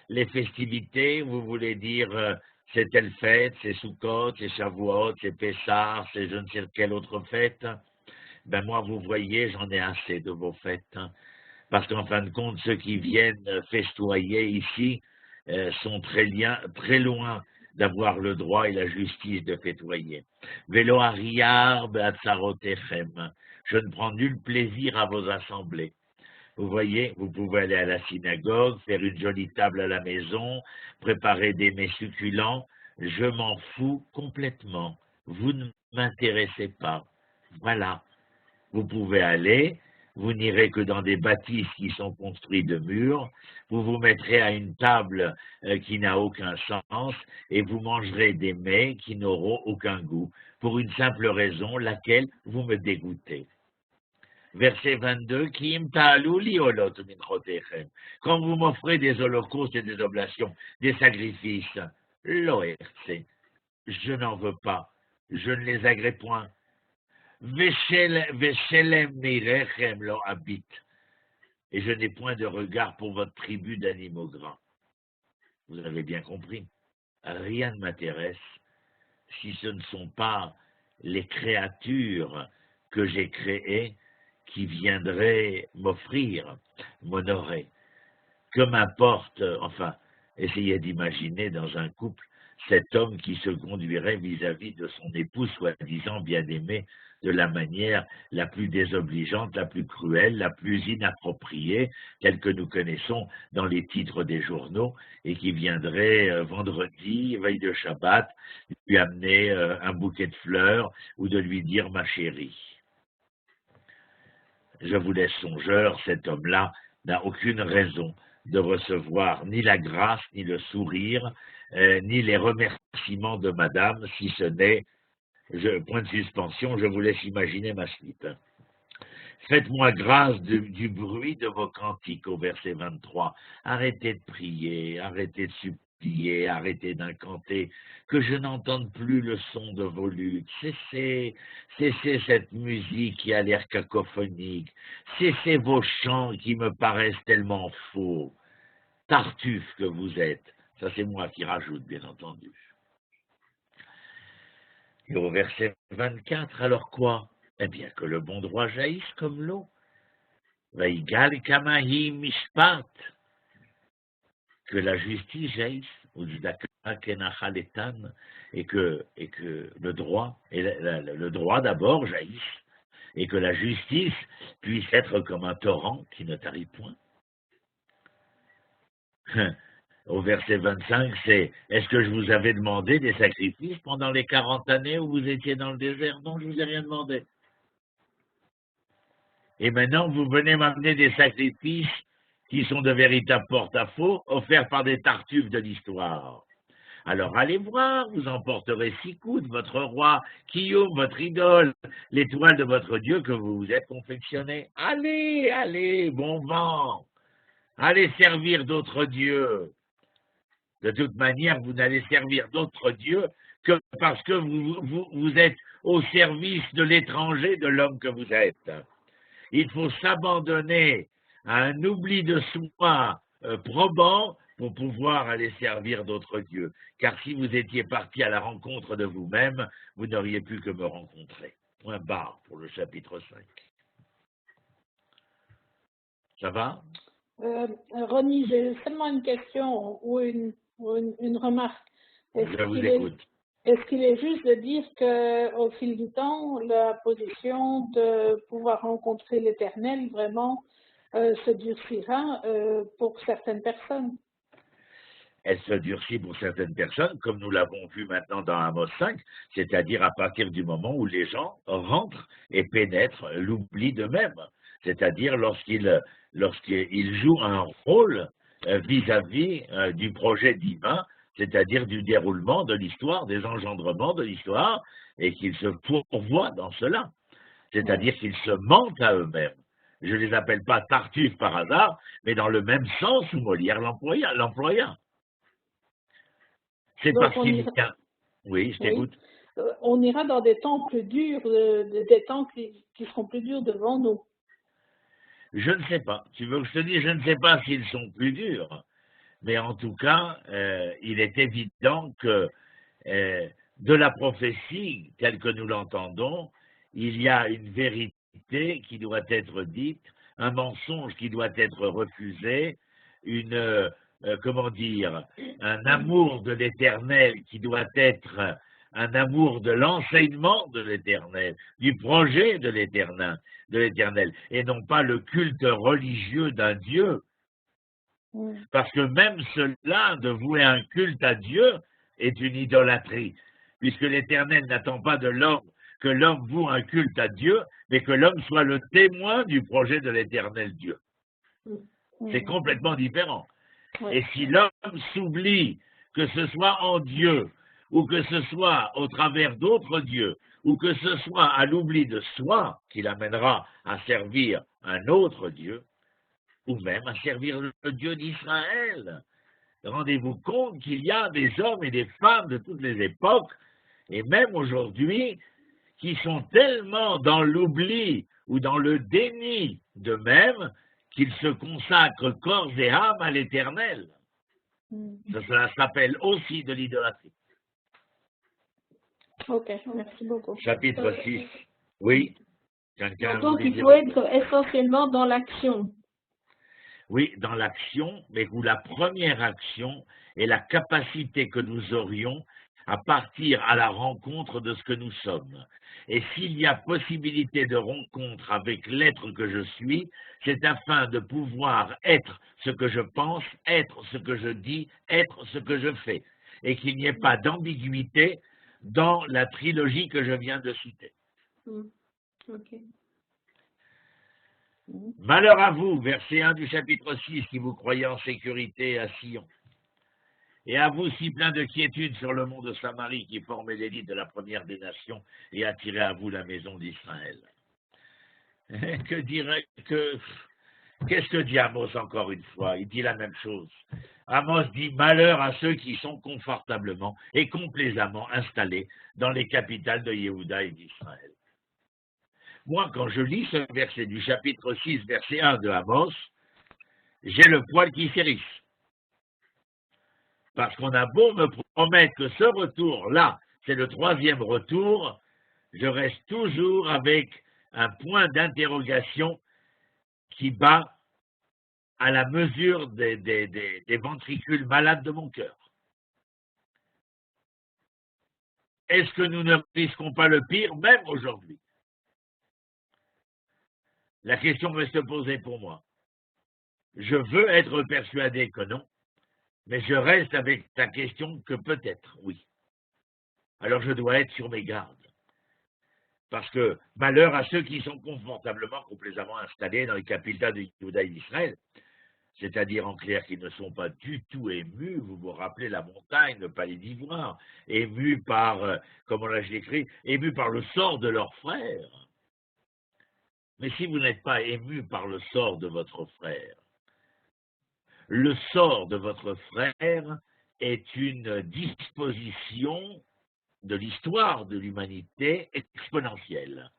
les festivités, vous voulez dire c'est telle fête, c'est Sukkot, c'est Shavuot, c'est Pessah, c'est je ne sais quelle autre fête. Ben moi, vous voyez, j'en ai assez de vos fêtes. Hein? Parce qu'en fin de compte, ceux qui viennent festoyer ici sont très loin d'avoir le droit et la justice de festoyer. Velo ariar be'atzarotechem. Je ne prends nul plaisir à vos assemblées. Vous voyez, vous pouvez aller à la synagogue, faire une jolie table à la maison, préparer des mets succulents. Je m'en fous complètement. Vous ne m'intéressez pas. Voilà. Vous pouvez aller, vous n'irez que dans des bâtisses qui sont construites de murs, vous vous mettrez à une table qui n'a aucun sens et vous mangerez des mets qui n'auront aucun goût, pour une simple raison, laquelle vous me dégoûtez. Verset 22, quand vous m'offrez des holocaustes et des oblations, des sacrifices, l'ORC, je n'en veux pas, je ne les agrée point. Veshelem mirechem lo habit, et je n'ai point de regard pour votre tribu d'animaux gras. Vous avez bien compris, rien ne m'intéresse si ce ne sont pas les créatures que j'ai créées qui viendraient m'offrir, m'honorer. Que m'importe, enfin, essayez d'imaginer dans un couple cet homme qui se conduirait vis-à-vis de son épouse soi-disant bien-aimée de la manière la plus désobligeante, la plus cruelle, la plus inappropriée, telle que nous connaissons dans les titres des journaux, et qui viendrait vendredi, veille de Shabbat, lui amener un bouquet de fleurs ou de lui dire « ma chérie ». Je vous laisse songeur, cet homme-là n'a aucune raison de recevoir ni la grâce, ni le sourire, ni les remerciements de madame, si ce n'est, point de suspension, je vous laisse imaginer ma suite. Faites-moi grâce du bruit de vos cantiques au verset 23. Arrêtez de prier, arrêtez de supplier, arrêtez d'incanter, que je n'entende plus le son de vos luttes. Cessez cette musique qui a l'air cacophonique. Cessez vos chants qui me paraissent tellement faux. Tartuffe que vous êtes. Ça, c'est moi qui rajoute, bien entendu. Et au verset 24, alors quoi? Eh bien, que le bon droit jaillisse comme l'eau. Vaigal kamahi mishpat. Que la justice jaillisse, et que le droit, le droit d'abord jaillisse, et que la justice puisse être comme un torrent qui ne tarit point. Au verset 25, c'est « Est-ce que je vous avais demandé des sacrifices pendant les 40 années où vous étiez dans le désert? Non, je ne vous ai rien demandé. Et maintenant, vous venez m'amener des sacrifices qui sont de véritables porte-à-faux, offerts par des tartuffes de l'histoire. Alors allez voir, vous emporterez 6 coups de votre roi, Kiyum, votre idole, l'étoile de votre Dieu que vous vous êtes confectionné. Allez, allez, bon vent, allez servir d'autres dieux. De toute manière, vous n'allez servir d'autres dieux que parce que vous êtes au service de l'étranger, de l'homme que vous êtes. Il faut s'abandonner à un oubli de soi probant pour pouvoir aller servir d'autres dieux. Car si vous étiez parti à la rencontre de vous-même, vous n'auriez pu que me rencontrer. Point barre pour le chapitre 5. Ça va? Ronnie, j'ai seulement une question ou une remarque. Je vous écoute. Est-ce qu'il est juste de dire qu'au fil du temps, la position de pouvoir rencontrer l'Éternel vraiment se durcira pour certaines personnes? Elle se durcit pour certaines personnes, comme nous l'avons vu maintenant dans Amos 5, c'est-à-dire à partir du moment où les gens rentrent et pénètrent l'oubli d'eux-mêmes, c'est-à-dire lorsqu'ils jouent un rôle vis-à-vis du projet divin c'est-à-dire du déroulement de l'histoire, des engendrements de l'histoire, et qu'ils se pourvoient dans cela, c'est-à-dire qu'ils se mentent à eux-mêmes. Je ne les appelle pas Tartuffe par hasard, mais dans le même sens où Molière l'employa. C'est Donc, parce qu'il y a... Oui, je t'écoute. On ira dans des temps plus durs, des temps qui seront plus durs devant nous. Je ne sais pas. Tu veux que je te dise, je ne sais pas s'ils sont plus durs. Mais en tout cas, il est évident que de la prophétie, telle que nous l'entendons, il y a une vérité qui doit être dite, un mensonge qui doit être refusé, un amour de l'Éternel qui doit être un amour de l'enseignement de l'Éternel, du projet de l'Éternel, et non pas le culte religieux d'un Dieu. Parce que même cela, de vouer un culte à Dieu, est une idolâtrie, puisque l'Éternel n'attend pas de l'homme que l'homme voue un culte à Dieu, mais que l'homme soit le témoin du projet de l'Éternel Dieu. C'est complètement différent. Et si l'homme s'oublie, que ce soit en Dieu, ou que ce soit au travers d'autres dieux, ou que ce soit à l'oubli de soi qui l'amènera à servir un autre Dieu, ou même à servir le Dieu d'Israël. Rendez-vous compte qu'il y a des hommes et des femmes de toutes les époques, et même aujourd'hui, qui sont tellement dans l'oubli ou dans le déni d'eux-mêmes qu'ils se consacrent corps et âme à l'Éternel. Cela s'appelle aussi de l'idolâtrie. Ok, merci beaucoup. Chapitre 6. Oui. Donc il faut être essentiellement dans l'action. Oui, dans l'action, mais où la première action est la capacité que nous aurions à partir à la rencontre de ce que nous sommes. Et s'il y a possibilité de rencontre avec l'être que je suis, c'est afin de pouvoir être ce que je pense, être ce que je dis, être ce que je fais. Et qu'il n'y ait pas d'ambiguïté dans la trilogie que je viens de citer. Ok. Malheur à vous, verset 1 du chapitre 6, qui vous croyez en sécurité à Sion. Et à vous, si plein de quiétude sur le mont de Samarie, qui formait l'élite de la première des nations, et attirez à vous la maison d'Israël. Qu'est-ce que dit Amos encore une fois? Il dit la même chose. Amos dit malheur à ceux qui sont confortablement et complaisamment installés dans les capitales de Yehuda et d'Israël. Moi, quand je lis ce verset du chapitre 6, verset 1 de Amos, j'ai le poil qui s'érisse. Parce qu'on a beau me promettre que ce retour-là, c'est le troisième retour, je reste toujours avec un point d'interrogation qui bat à la mesure des ventricules malades de mon cœur. Est-ce que nous ne risquons pas le pire, même aujourd'hui? La question reste posée pour moi. Je veux être persuadé que non, mais je reste avec ta question que peut-être, oui. Alors je dois être sur mes gardes. Parce que malheur à ceux qui sont confortablement, complaisamment installés dans les capitales de Yehuda et d'Israël, c'est-à-dire en clair qu'ils ne sont pas du tout émus, vous vous rappelez la montagne, le palais d'Ivoire, émus par, comment l'ai-je écrit, émus par le sort de leurs frères. Mais si vous n'êtes pas ému par le sort de votre frère, le sort de votre frère est une disposition de l'histoire de l'humanité exponentielle.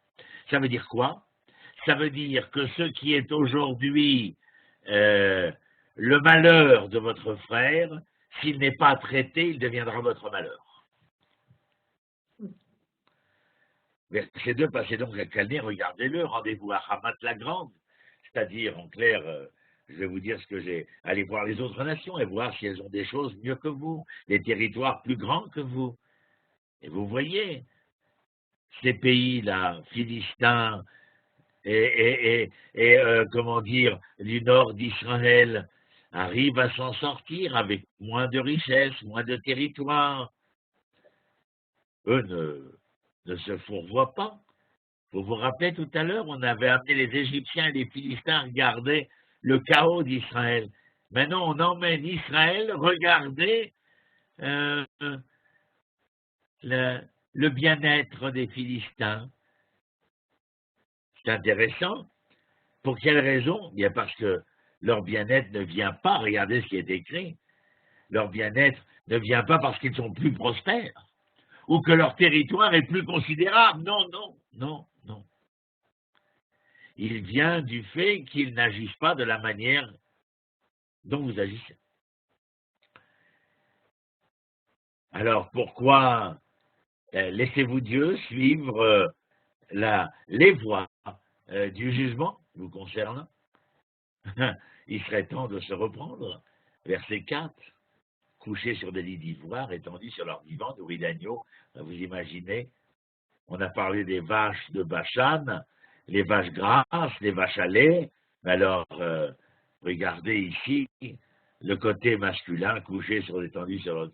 Ça veut dire quoi? Ça veut dire que ce qui est aujourd'hui le malheur de votre frère, s'il n'est pas traité, il deviendra votre malheur. Verset 2, passez donc à Calné, regardez-le, rendez-vous à Hamat la Grande, c'est-à-dire, en clair, je vais vous dire ce que j'ai, allez voir les autres nations et voir si elles ont des choses mieux que vous, des territoires plus grands que vous. Et vous voyez, ces pays-là, Philistins comment dire, du nord d'Israël, arrivent à s'en sortir avec moins de richesses, moins de territoire. Eux ne se fourvoient pas. Vous vous rappelez tout à l'heure, on avait amené les Égyptiens et les Philistins à regarder le chaos d'Israël. Maintenant, on emmène Israël regarder le bien-être des Philistins. C'est intéressant. Pour quelle raison? Bien parce que leur bien-être ne vient pas, regardez ce qui est écrit, leur bien-être ne vient pas parce qu'ils sont plus prospères ou que leur territoire est plus considérable. Non, non, non, non. Il vient du fait qu'ils n'agissent pas de la manière dont vous agissez. Alors pourquoi laissez-vous Dieu suivre les voies du jugement vous concernant? Il serait temps de se reprendre. Verset 4. Couchés sur des lits d'ivoire, étendus sur leur divan, nourris d'agneaux. Vous imaginez, on a parlé des vaches de Bachan, les vaches grasses, les vaches à lait. Alors, regardez ici le côté masculin, couché sur l'étendue, sur leur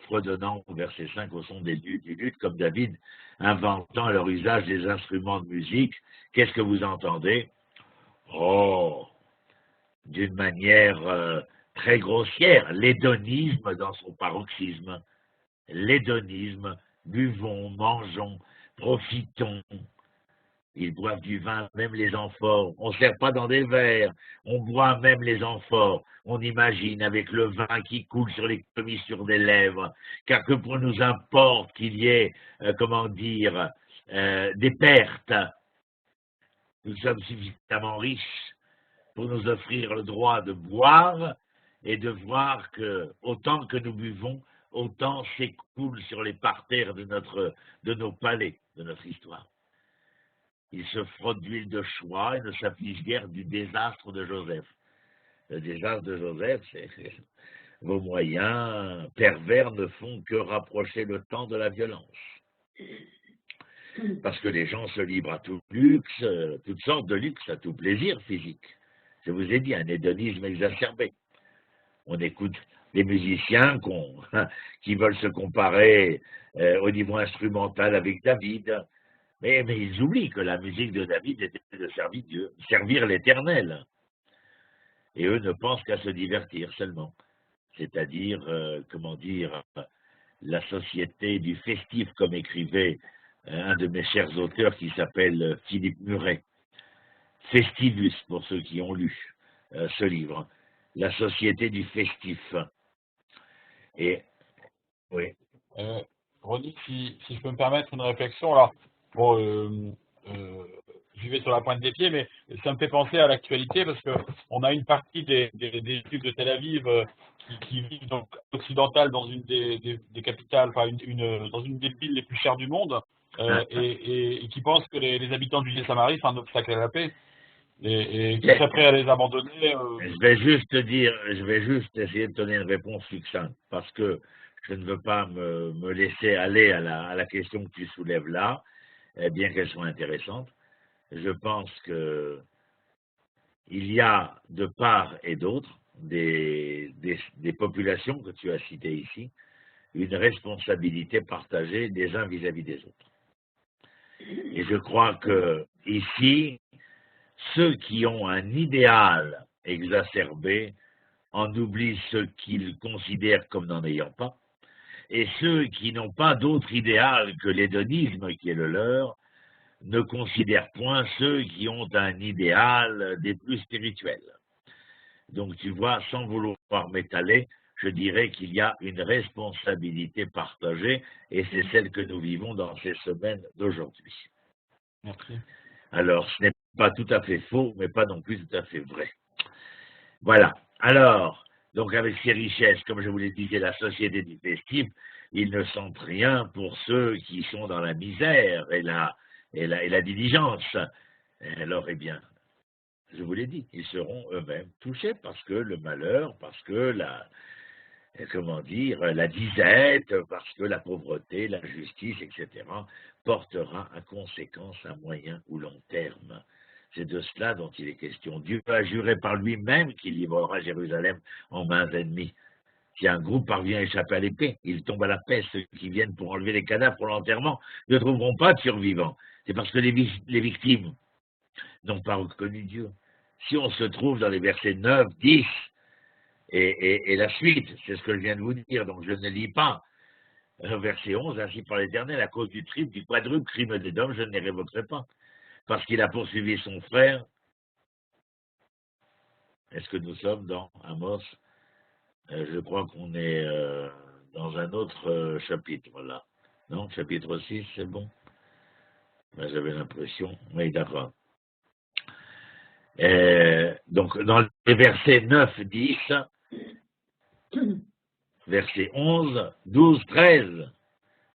fredonnant au verset 5 au son du luth, comme David, inventant à leur usage des instruments de musique. Qu'est-ce que vous entendez? Oh, d'une manière très grossière, l'hédonisme dans son paroxysme. L'hédonisme, buvons, mangeons, profitons. Ils boivent du vin, même les amphores. On ne sert pas dans des verres, on boit même les amphores. On imagine avec le vin qui coule sur les commissures des lèvres, car que pour nous importe qu'il y ait, des pertes. Nous sommes suffisamment riches pour nous offrir le droit de boire et de voir que, autant que nous buvons, autant s'écoule sur les parterres de nos palais, de notre histoire. Il se frotte d'huile de choix et ne s'afflige guère du désastre de Joseph. Le désastre de Joseph, c'est vos moyens pervers ne font que rapprocher le temps de la violence. Parce que les gens se livrent à tout luxe, toutes sortes de luxe, à tout plaisir physique. Je vous ai dit, un hédonisme exacerbé. On écoute des musiciens qui veulent se comparer au niveau instrumental avec David. Mais ils oublient que la musique de David était de servir Dieu, servir l'Éternel. Et eux ne pensent qu'à se divertir seulement. C'est-à-dire, la société du festif, comme écrivait un de mes chers auteurs qui s'appelle Philippe Muret. Festivus, pour ceux qui ont lu ce livre. La société du festif. Et, oui. Ronnie, si je peux me permettre une réflexion, alors, bon, j'y vais sur la pointe des pieds, mais ça me fait penser à l'actualité parce qu'on a une partie des Juifs de Tel Aviv qui vivent donc occidentales dans une des capitales, enfin dans une des villes les plus chères du monde, et qui pensent que les habitants du Judée-Samarie sont un obstacle à la paix et qui seraient prêts à les abandonner. Je vais juste essayer de donner une réponse succincte parce que je ne veux pas me laisser aller à la question que tu soulèves là, bien qu'elle soit intéressante. Je pense que il y a de part et d'autre des populations que tu as citées ici, une responsabilité partagée des uns vis-à-vis des autres. Et je crois que ici, ceux qui ont un idéal exacerbé en oublient ceux qu'ils considèrent comme n'en ayant pas, et ceux qui n'ont pas d'autre idéal que l'hédonisme qui est le leur, ne considèrent point ceux qui ont un idéal des plus spirituels. Donc tu vois, sans vouloir m'étaler, je dirais qu'il y a une responsabilité partagée et c'est celle que nous vivons dans ces semaines d'aujourd'hui. Merci. Alors, ce n'est pas tout à fait faux, mais pas non plus tout à fait vrai. Voilà. Alors, donc avec ces richesses, comme je vous l'ai dit, c'est la société du festif, ils ne sentent rien pour ceux qui sont dans la misère et la diligence. Alors, eh bien, je vous l'ai dit, ils seront eux-mêmes touchés parce que le malheur, parce que la disette, parce que la pauvreté, l'injustice, etc., portera à conséquence à moyen ou long terme. C'est de cela dont il est question. Dieu a juré par lui-même qu'il livrera Jérusalem en mains ennemies. Si un groupe parvient à échapper à l'épée, il tombe à la paix. Ceux qui viennent pour enlever les cadavres pour l'enterrement ne trouveront pas de survivants. C'est parce que les victimes n'ont pas reconnu Dieu. Si on se trouve dans les versets 9, 10, Et la suite, c'est ce que je viens de vous dire, donc je ne lis pas. Verset 11, ainsi par l'Éternel, à cause du triple, du quadruple crime d'Édom, je ne les révoquerai pas. Parce qu'il a poursuivi son frère. Est-ce que nous sommes dans Amos? Je crois qu'on est dans un autre chapitre, voilà. Non, chapitre 6, c'est bon? Ben, j'avais l'impression. Oui, d'accord. Donc, dans les versets 9, 10, verset 11, 12, 13,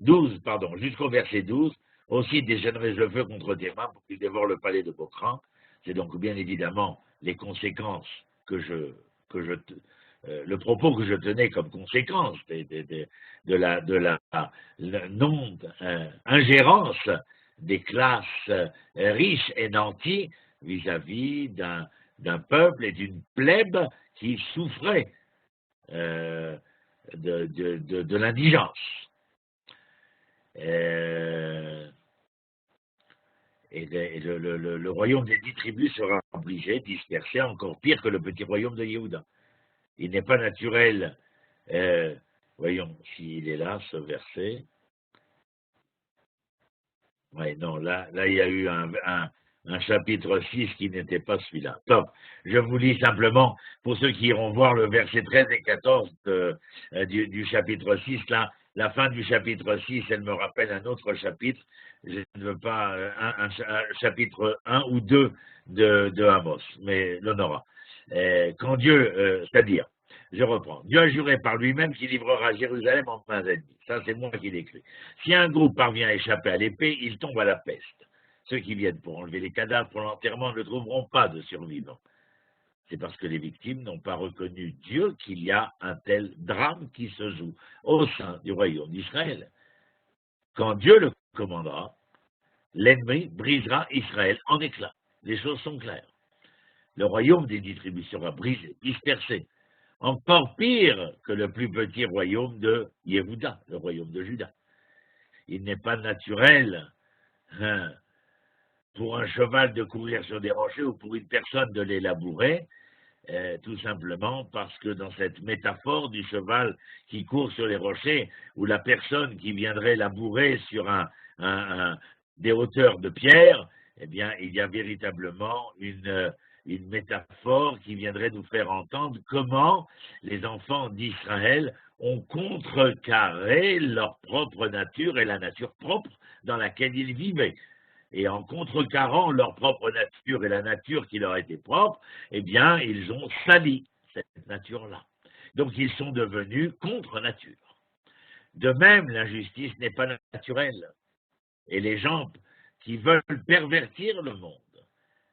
12, pardon, jusqu'au verset 12, aussi déchaînerai-je le feu contre tes mains pour qu'il dévore le palais de Bocran. C'est donc bien évidemment les conséquences le propos que je tenais comme conséquence de la non-ingérence des classes riches et nanties vis-à-vis d'un peuple et d'une plèbe qui souffrait de l'indigence. Et le royaume des 10 tribus sera obligé, dispersé, encore pire que le petit royaume de Yehuda. Il n'est pas naturel, voyons s'il est là, ce verset. Oui, non, là il y a eu un chapitre 6 qui n'était pas celui-là. Top. Je vous lis simplement, pour ceux qui iront voir le verset 13 et 14 du chapitre 6, là, la fin du chapitre 6, elle me rappelle un autre chapitre. Je ne veux pas un chapitre 1 ou 2 de Amos, mais l'on aura. Quand Dieu, c'est-à-dire, je reprends, Dieu a juré par lui-même qu'il livrera Jérusalem en mains ennemies. Ça, c'est moi qui l'écris. Si un groupe parvient à échapper à l'épée, il tombe à la peste. Ceux qui viennent pour enlever les cadavres pour l'enterrement ne trouveront pas de survivants. C'est parce que les victimes n'ont pas reconnu Dieu qu'il y a un tel drame qui se joue au sein du royaume d'Israël. Quand Dieu le commandera, l'ennemi brisera Israël en éclats. Les choses sont claires. Le royaume des 10 tribus sera brisé, dispersé. Encore pire que le plus petit royaume de Yehuda, le royaume de Juda. Il n'est pas naturel pour un cheval de courir sur des rochers ou pour une personne de les labourer, tout simplement parce que dans cette métaphore du cheval qui court sur les rochers, ou la personne qui viendrait labourer sur des hauteurs de pierre, eh bien, il y a véritablement une métaphore qui viendrait nous faire entendre comment les enfants d'Israël ont contrecarré leur propre nature et la nature propre dans laquelle ils vivaient. Et en contrecarrant leur propre nature et la nature qui leur était propre, eh bien, ils ont sali cette nature-là. Donc, ils sont devenus contre nature. De même, l'injustice n'est pas naturelle. Et les gens qui veulent pervertir le monde,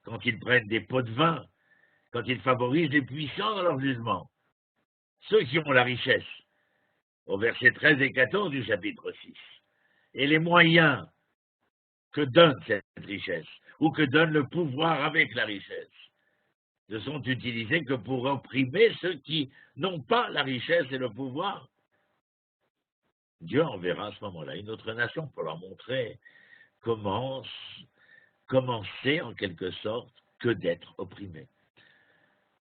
quand ils prennent des pots de vin, quand ils favorisent les puissants dans leur jugement, ceux qui ont la richesse, au verset 13 et 14 du chapitre 6, et les moyens que donne cette richesse, ou que donne le pouvoir avec la richesse, ne sont utilisés que pour opprimer ceux qui n'ont pas la richesse et le pouvoir. Dieu enverra à ce moment-là une autre nation pour leur montrer comment c'est en quelque sorte que d'être opprimé.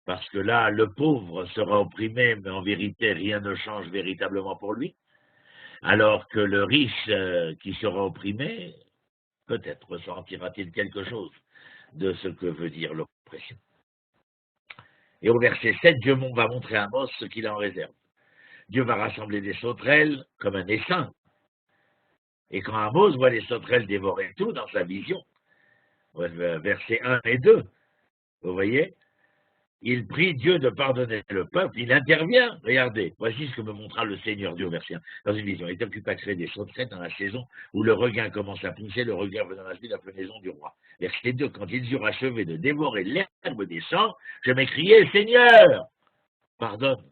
Parce que là, le pauvre sera opprimé, mais en vérité, rien ne change véritablement pour lui. Alors que le riche qui sera opprimé, peut-être ressentira-t-il quelque chose de ce que veut dire l'oppression. Et au verset 7, Dieu va montrer à Amos ce qu'il en réserve. Dieu va rassembler des sauterelles comme un essaim. Et quand Amos voit les sauterelles dévorer tout dans sa vision, versets 1 et 2, vous voyez, il prie Dieu de pardonner le peuple, il intervient. Regardez, voici ce que me montra le Seigneur Dieu, verset 1, dans une vision. Il est occupé à créer des sauterelles dans la saison où le regain commence à pousser, le regain venant à la fenaison du roi. Verset 2, quand ils eurent achevé de dévorer l'herbe des champs, je m'écriai, Seigneur, pardonne.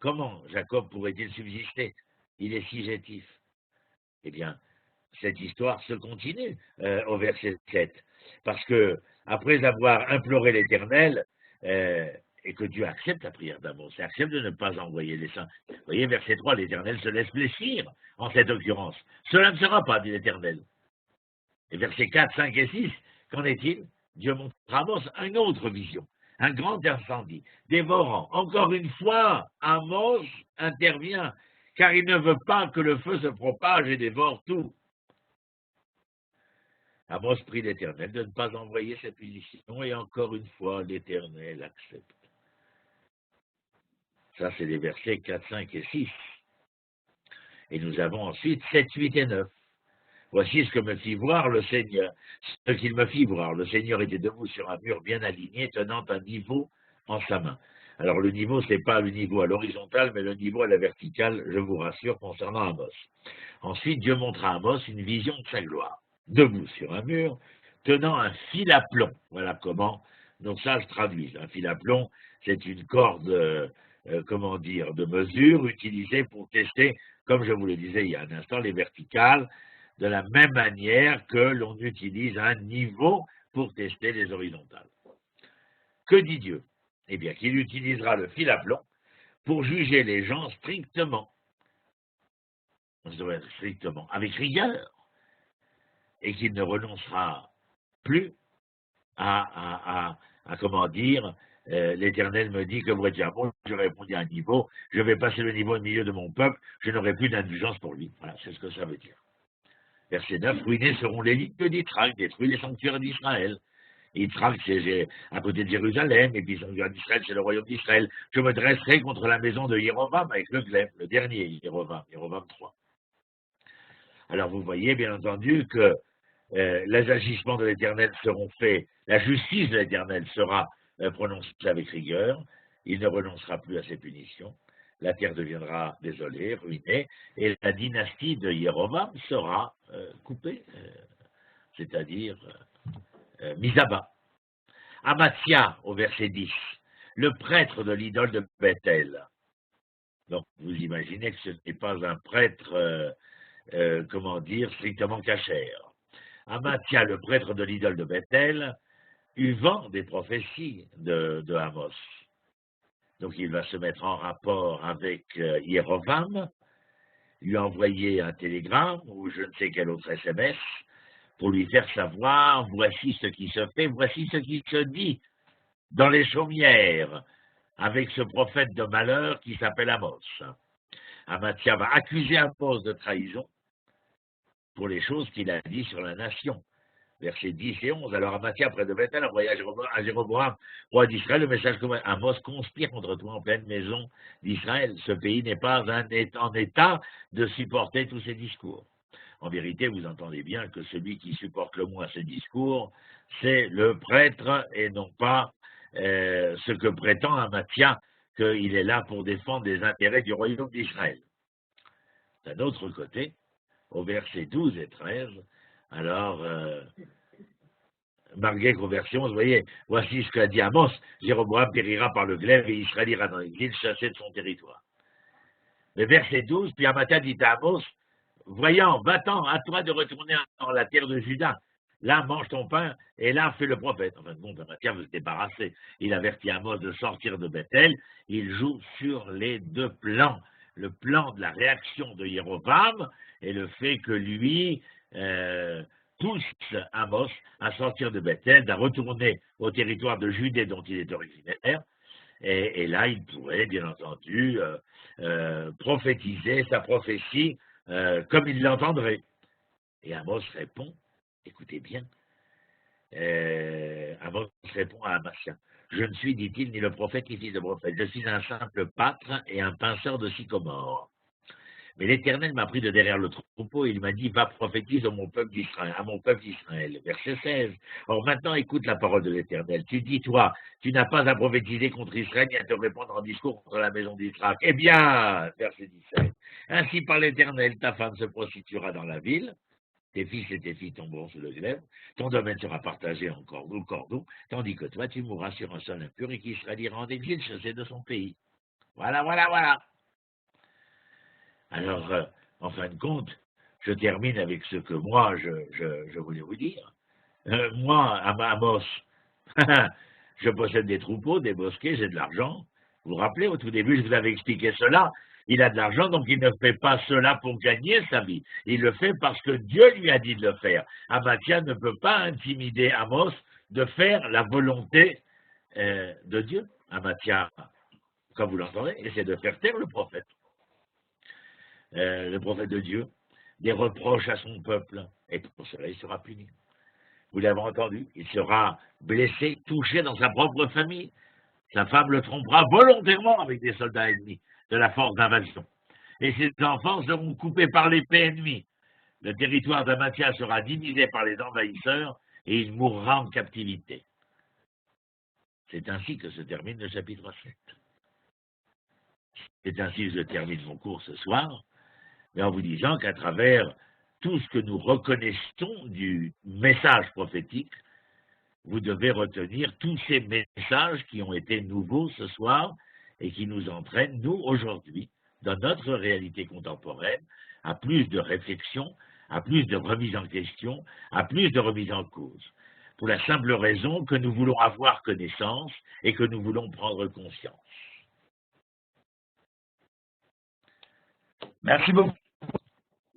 Comment Jacob pourrait-il subsister? Il est si chétif. Eh bien, cette histoire se continue au verset 7. Parce que, après avoir imploré l'Éternel, et que Dieu accepte la prière d'Amos, et accepte de ne pas envoyer les saints. Vous voyez, verset 3, l'Éternel se laisse blessir en cette occurrence. Cela ne sera pas, dit l'Éternel. Et versets 4, 5 et 6, qu'en est-il? Dieu montre à Amos une autre vision, un grand incendie, dévorant. Encore une fois, Amos intervient, car il ne veut pas que le feu se propage et dévore tout. Amos prie l'Éternel de ne pas envoyer cette punition, et encore une fois, l'Éternel accepte. Ça, c'est les versets 4, 5 et 6. Et nous avons ensuite 7, 8 et 9. Voici ce que me fit voir le Seigneur. Ce qu'il me fit voir. Le Seigneur était debout sur un mur bien aligné, tenant un niveau en sa main. Alors le niveau, ce n'est pas le niveau à l'horizontale, mais le niveau à la verticale, je vous rassure, concernant Amos. Ensuite, Dieu montra à Amos une vision de sa gloire. Debout sur un mur, tenant un fil à plomb. Voilà comment, donc ça je traduis. Un fil à plomb, c'est une corde, de mesure utilisée pour tester, comme je vous le disais il y a un instant, les verticales, de la même manière que l'on utilise un niveau pour tester les horizontales. Que dit Dieu? Eh bien, qu'il utilisera le fil à plomb pour juger les gens strictement. Ça doit être strictement, avec rigueur. Et qu'il ne renoncera plus l'Éternel me dit que vous êtes un bon, je répondis à un niveau, je vais passer le niveau au milieu de mon peuple, je n'aurai plus d'indulgence pour lui. Voilà, c'est ce que ça veut dire. Verset 9, ruinés seront les lits d'Ythrak, détruits les sanctuaires d'Israël. Ythrak, c'est à côté de Jérusalem, et puis le sanctuaire d'Israël, c'est le royaume d'Israël. Je me dresserai contre la maison de Jéroboam avec le glaive, le dernier Jéroboam 3. Alors vous voyez bien entendu que les agissements de l'Éternel seront faits, la justice de l'Éternel sera prononcée avec rigueur, il ne renoncera plus à ses punitions, la terre deviendra désolée, ruinée, et la dynastie de Jéroboam sera coupée, c'est-à-dire mise à bas. Amathia, au verset 10, le prêtre de l'idole de Bethel. Donc vous imaginez que ce n'est pas un prêtre, strictement cachère. Amathia, le prêtre de l'idole de Bethel, eut vent des prophéties de Amos. Donc il va se mettre en rapport avec Jéroboam, lui envoyer un télégramme ou je ne sais quel autre SMS pour lui faire savoir, voici ce qui se fait, voici ce qui se dit dans les chaumières avec ce prophète de malheur qui s'appelle Amos. Amathia va accuser Amos de trahison pour les choses qu'il a dit sur la nation. Versets 10 et 11. Alors Amathia, près de Bethel, envoya à Jéroboam, roi d'Israël, le message que Amos conspire contre toi en pleine maison d'Israël. Ce pays n'est pas en état de supporter tous ces discours. En vérité, vous entendez bien que celui qui supporte le moins ces discours, c'est le prêtre et non pas ce que prétend Amathia, qu'il est là pour défendre les intérêts du royaume d'Israël. D'un autre côté, au verset 12 et 13, alors, malgré conversion, vous voyez, voici ce qu'a dit Amos, Jéroboam périra par le glaive et Israël ira dans l'exil, chassé de son territoire. Le verset 12, puis Amathia dit à Amos, voyant, va-t'en, à toi de retourner dans la terre de Juda. Là, mange ton pain, et là, fais le prophète. En fin de compte, Amathia veut se débarrasser. Il avertit Amos de sortir de Bethel. Il joue sur les deux plans. Le plan de la réaction de Jéroboam et le fait que lui pousse Amos à sortir de Bethel, à retourner au territoire de Judée dont il est originaire. Et là, il pourrait, bien entendu, prophétiser sa prophétie comme il l'entendrait. Et Amos répond, écoutez bien, Amos répond à Amathia, je ne suis, dit-il, ni le prophète ni fils de prophète, je suis un simple pâtre et un pinceur de sycomore. Mais l'Éternel m'a pris de derrière le troupeau et il m'a dit, va prophétise à mon peuple d'Israël. Verset 16. Or maintenant, écoute la parole de l'Éternel. Tu dis, toi, tu n'as pas à prophétiser contre Israël ni à te répandre en discours contre la maison d'Israël. Eh bien, verset 17. Ainsi par l'Éternel, ta femme se prostituera dans la ville, tes fils et tes filles tomberont sous le glaive, ton domaine sera partagé en cordeau, tandis que toi, tu mourras sur un sol impur et qu'Israël ira en exil, chassé de son pays. Voilà. Alors, en fin de compte, je termine avec ce que moi, je voulais vous dire. Moi, à Amos, je possède des troupeaux, des bosquets, j'ai de l'argent. Vous vous rappelez, au tout début, je vous avais expliqué cela. Il a de l'argent, donc il ne fait pas cela pour gagner sa vie. Il le fait parce que Dieu lui a dit de le faire. Amathia ne peut pas intimider Amos de faire la volonté de Dieu. Amathia, comme vous l'entendez, essaie de faire taire le prophète de Dieu, des reproches à son peuple, et pour cela il sera puni. Vous l'avez entendu, il sera blessé, touché dans sa propre famille. Sa femme le trompera volontairement avec des soldats ennemis de la force d'invasion. Et ses enfants seront coupés par l'épée ennemie. Le territoire d'Amathia sera divisé par les envahisseurs et il mourra en captivité. C'est ainsi que se termine le chapitre 7. C'est ainsi que je termine mon cours ce soir, mais en vous disant qu'à travers tout ce que nous reconnaissons du message prophétique, vous devez retenir tous ces messages qui ont été nouveaux ce soir et qui nous entraînent, nous, aujourd'hui, dans notre réalité contemporaine, à plus de réflexion, à plus de remise en question, à plus de remise en cause. Pour la simple raison que nous voulons avoir connaissance et que nous voulons prendre conscience. Merci beaucoup.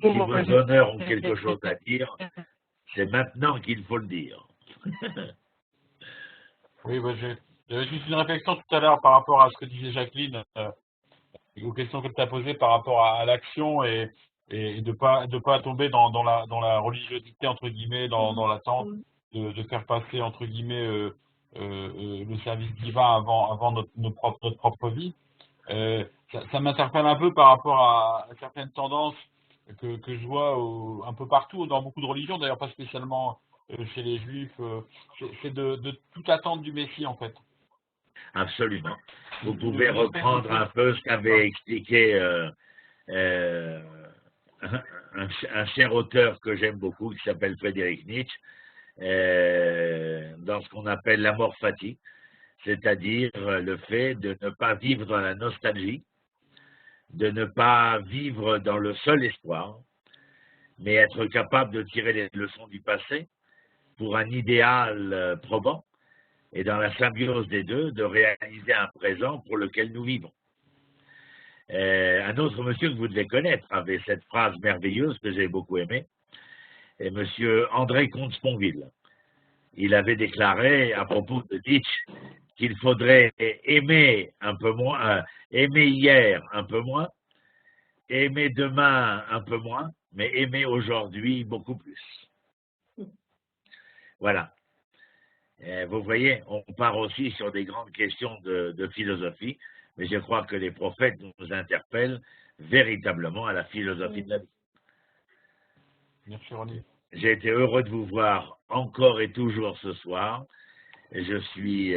Si vos honneurs ont quelque chose à dire, c'est maintenant qu'il faut le dire. Oui, j'avais juste une réflexion tout à l'heure par rapport à ce que disait Jacqueline, aux questions que tu as posées par rapport à l'action et de pas tomber dans la religiosité, entre guillemets, dans l'attente de faire passer, entre guillemets, le service divin avant notre propre vie. Ça m'interpelle un peu par rapport à certaines tendances que je vois un peu partout, dans beaucoup de religions, d'ailleurs pas spécialement chez les Juifs. C'est de tout attendre du Messie, en fait. Absolument. Vous pouvez reprendre un peu ce qu'avait expliqué un cher auteur que j'aime beaucoup, qui s'appelle Frédéric Nietzsche, dans ce qu'on appelle l'amour fati, c'est-à-dire le fait de ne pas vivre dans la nostalgie, de ne pas vivre dans le seul espoir, mais être capable de tirer les leçons du passé pour un idéal probant, et dans la symbiose des deux, de réaliser un présent pour lequel nous vivons. Un autre monsieur que vous devez connaître avait cette phrase merveilleuse que j'ai beaucoup aimée, et monsieur André Comte-Sponville. Il avait déclaré à propos de Nietzsche qu'il faudrait aimer un peu moins, aimer hier un peu moins, aimer demain un peu moins, mais aimer aujourd'hui beaucoup plus. Voilà. Vous voyez, on part aussi sur des grandes questions de philosophie, mais je crois que les prophètes nous interpellent véritablement à la philosophie de la vie. Merci, René. J'ai été heureux de vous voir encore et toujours ce soir. Et je suis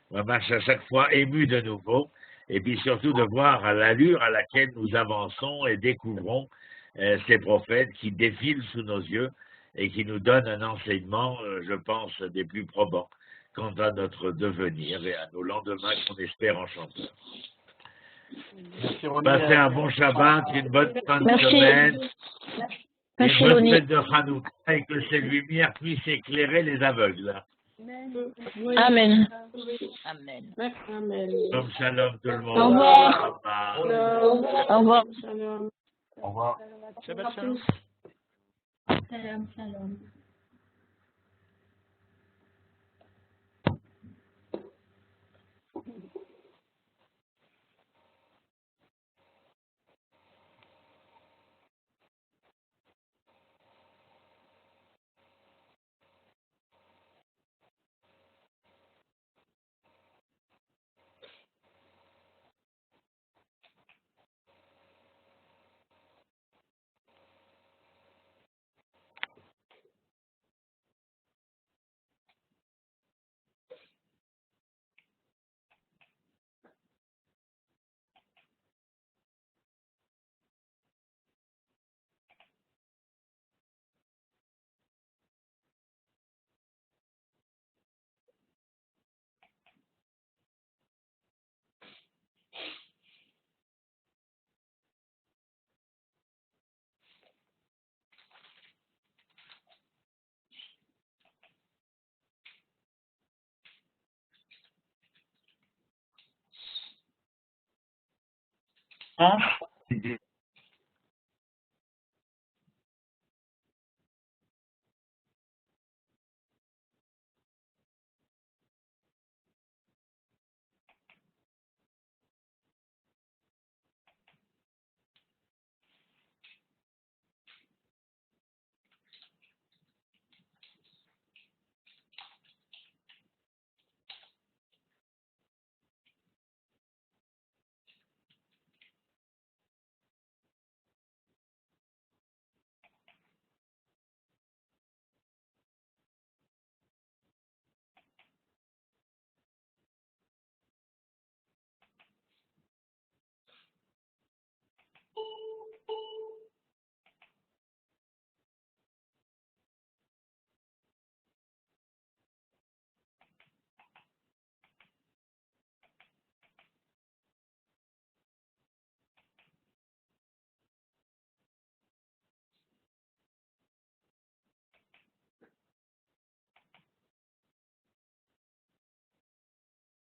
vraiment à chaque fois ému de nouveau, et puis surtout de voir à l'allure à laquelle nous avançons et découvrons ces prophètes qui défilent sous nos yeux et qui nous donnent un enseignement, je pense, des plus probants quant à notre devenir et à nos lendemains qu'on espère enchanteurs. Merci, René. Passez un bon Shabbat, une bonne fin de semaine, une bonne fête de Hanouka, et que ces lumières puissent éclairer les aveugles. Amen. Amen. Shalom, shalom tout le monde. Au revoir. Au revoir. Au revoir. Shabbat shalom. Salam, salam. Hein?